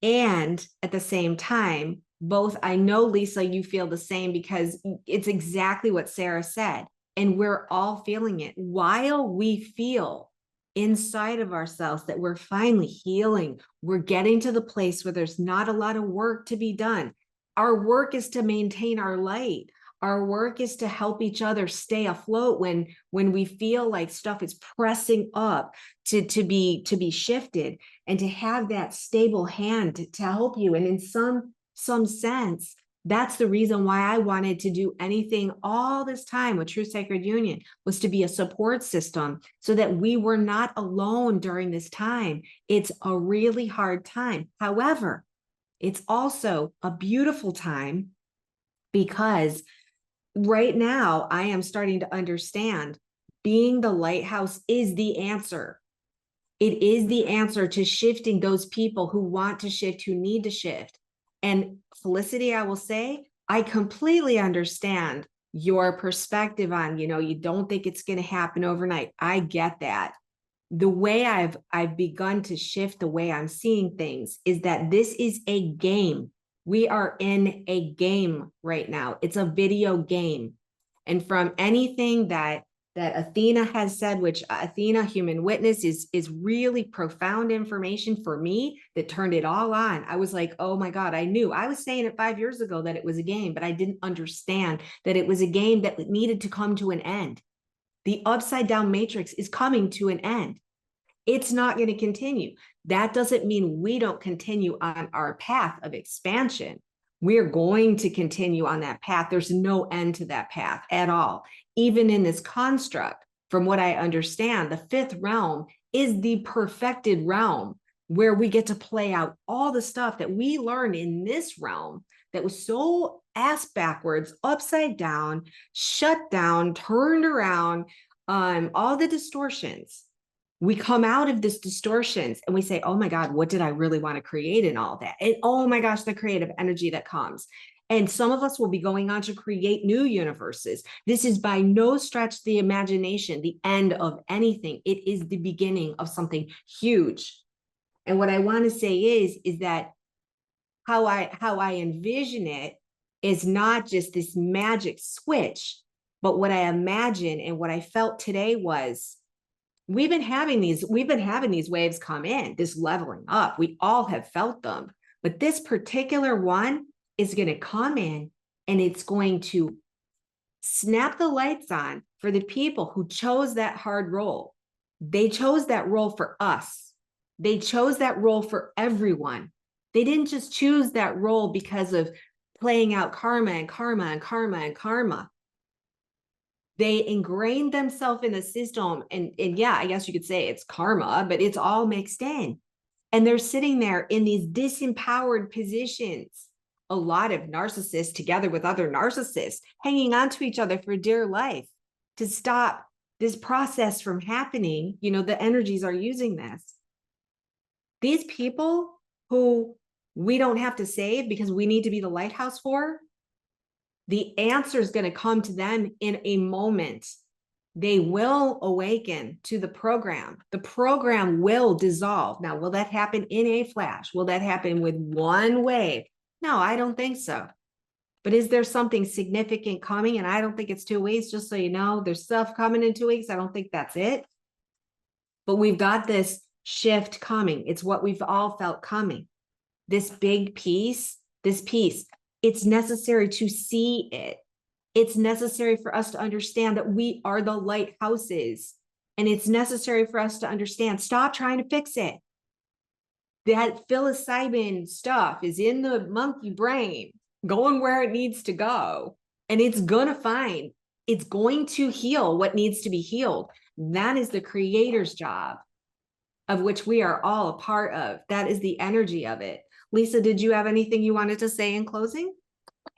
And at the same time, both, I know, Lisa, you feel the same, because it's exactly what Sarah said. And we're all feeling it while we feel inside of ourselves that we're finally healing. We're getting to the place where there's not a lot of work to be done. Our work is to maintain our light. Our work is to help each other stay afloat when we feel like stuff is pressing up to be shifted, and to have that stable hand to help you. And in some sense, that's the reason why I wanted to do anything all this time with True Sacred Union, was to be a support system so that we were not alone during this time. It's a really hard time. However, it's also a beautiful time, because right now I am starting to understand being the lighthouse is the answer. It is the answer to shifting those people who want to shift, who need to shift. And Felicity, I will say, I completely understand your perspective on, you don't think it's going to happen overnight. I get that. The way I've begun to shift the way I'm seeing things is that this is a game. We are in a game right now. It's a video game. And from anything that that Athena has said, which Athena, human witness, is really profound information for me that turned it all on. I was like, oh my God, I knew. I was saying it 5 years ago that it was a game, but I didn't understand that it was a game that needed to come to an end. The upside down matrix is coming to an end. It's not going to continue. That doesn't mean we don't continue on our path of expansion. We're going to continue on that path. There's no end to that path at all. Even in this construct, from what I understand, the fifth realm is the perfected realm where we get to play out all the stuff that we learned in this realm that was so ass backwards, upside down, shut down, turned around, all the distortions. We come out of this distortions and we say, oh my God, what did I really want to create in all that? And oh my gosh, the creative energy that comes. And some of us will be going on to create new universes. This is by no stretch the imagination, the end of anything. It is the beginning of something huge. And what I want to say is that how I envision it is not just this magic switch, but what I imagine and what I felt today was, we've been having these waves come in, this leveling up. We all have felt them, but this particular one is going to come in and it's going to snap the lights on for the people who chose that hard role. They chose that role for us. They chose that role for everyone. They didn't just choose that role because of playing out karma and karma and karma and karma. They ingrained themselves in the system. And yeah, I guess you could say it's karma, but it's all mixed in. And they're sitting there in these disempowered positions. A lot of narcissists together with other narcissists hanging on to each other for dear life to stop this process from happening. You know, the energies are using this. These people who we don't have to save because we need to be the lighthouse for, the answer is going to come to them in a moment. They will awaken to the program. The program will dissolve. Now, will that happen in a flash? Will that happen with one wave? No, I don't think so. But is there something significant coming? And I don't think it's 2 weeks, just so you know. There's stuff coming in 2 weeks. I don't think that's it. But we've got this shift coming. It's what we've all felt coming. This big piece, it's necessary to see it. It's necessary for us to understand that we are the lighthouses. And it's necessary for us to understand, stop trying to fix it. That psilocybin stuff is in the monkey brain, going where it needs to go. And it's going to heal what needs to be healed. That is the creator's job, of which we are all a part of. That is the energy of it. Lisa, did you have anything you wanted to say in closing?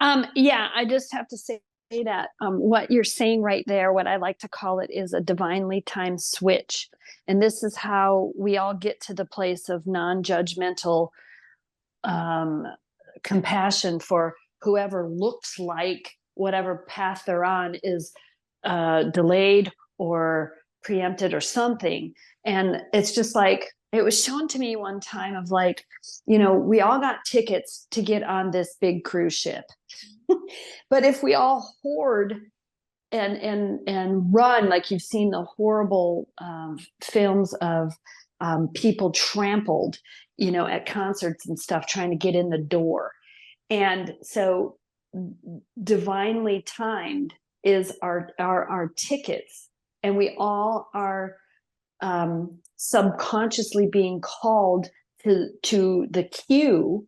Yeah, I just have to say that what you're saying right there, what I like to call it, is a divinely timed switch. And this is how we all get to the place of non-judgmental compassion for whoever looks like whatever path they're on is delayed or preempted or something. And it's just like, it was shown to me one time of like, you know, we all got tickets to get on this big cruise ship. But if we all hoard and run, like you've seen the horrible films of people trampled, you know, at concerts and stuff, trying to get in the door. And so divinely timed is our tickets. And we all are subconsciously being called to the queue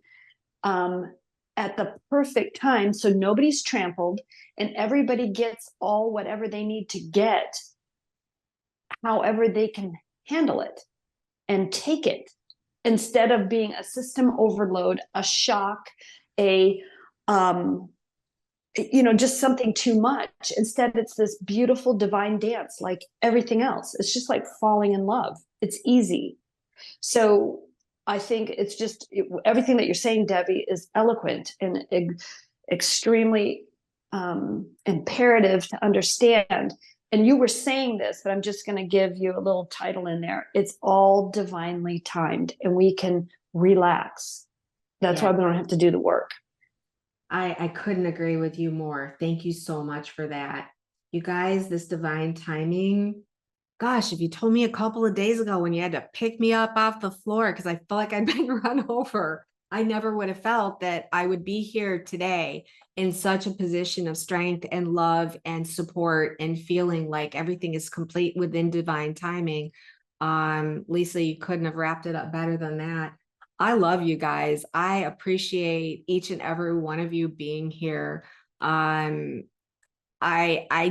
at the perfect time, so nobody's trampled and everybody gets all whatever they need to get, however they can handle it and take it, instead of being a system overload, a shock, a just something too much. Instead, it's this beautiful divine dance, like everything else. It's just like falling in love. It's easy. So I think it's just everything that you're saying, Debbie, is eloquent and extremely imperative to understand. And you were saying this, but I'm just going to give you a little title in there. It's all divinely timed, and we can relax. That's why we don't have to do the work. I couldn't agree with you more. Thank you so much for that. You guys, this divine timing. Gosh, if you told me a couple of days ago when you had to pick me up off the floor because I felt like I'd been run over, I never would have felt that I would be here today in such a position of strength and love and support and feeling like everything is complete within divine timing. Lisa, you couldn't have wrapped it up better than that. I love you guys. I appreciate each and every one of you being here. I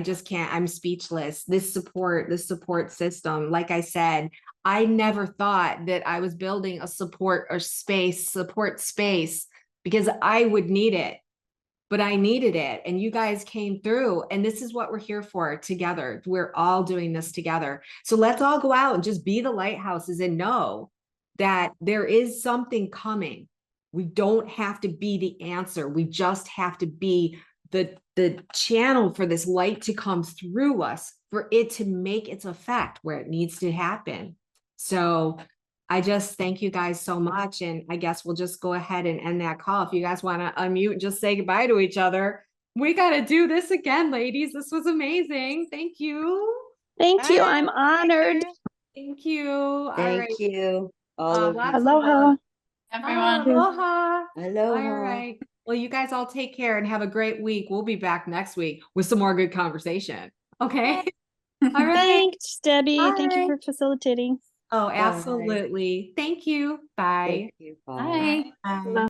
just can't, I'm speechless. This support system, like I said, I never thought that I was building a support space because I would need it, but I needed it. And you guys came through, and this is what we're here for together. We're all doing this together. So let's all go out and just be the lighthouses and know that there is something coming. We don't have to be the answer. We just have to be the channel for this light to come through us, for it to make its effect where it needs to happen. So I just thank you guys so much. And I guess we'll just go ahead and end that call. If you guys want to unmute and just say goodbye to each other. We got to do this again, ladies. This was amazing. Thank you. Thank you. Bye. I'm honored. Thank you. All right. Thank you. All of Lots you. of Aloha. love. Everyone. Aloha. Aloha. All right. Well, you guys all take care and have a great week. We'll be back next week with some more good conversation. Okay. All right. Thanks, Debbie. Thank you Bye. for facilitating. Oh, absolutely. Thank you. Bye. Thank you. Bye. Bye. Bye.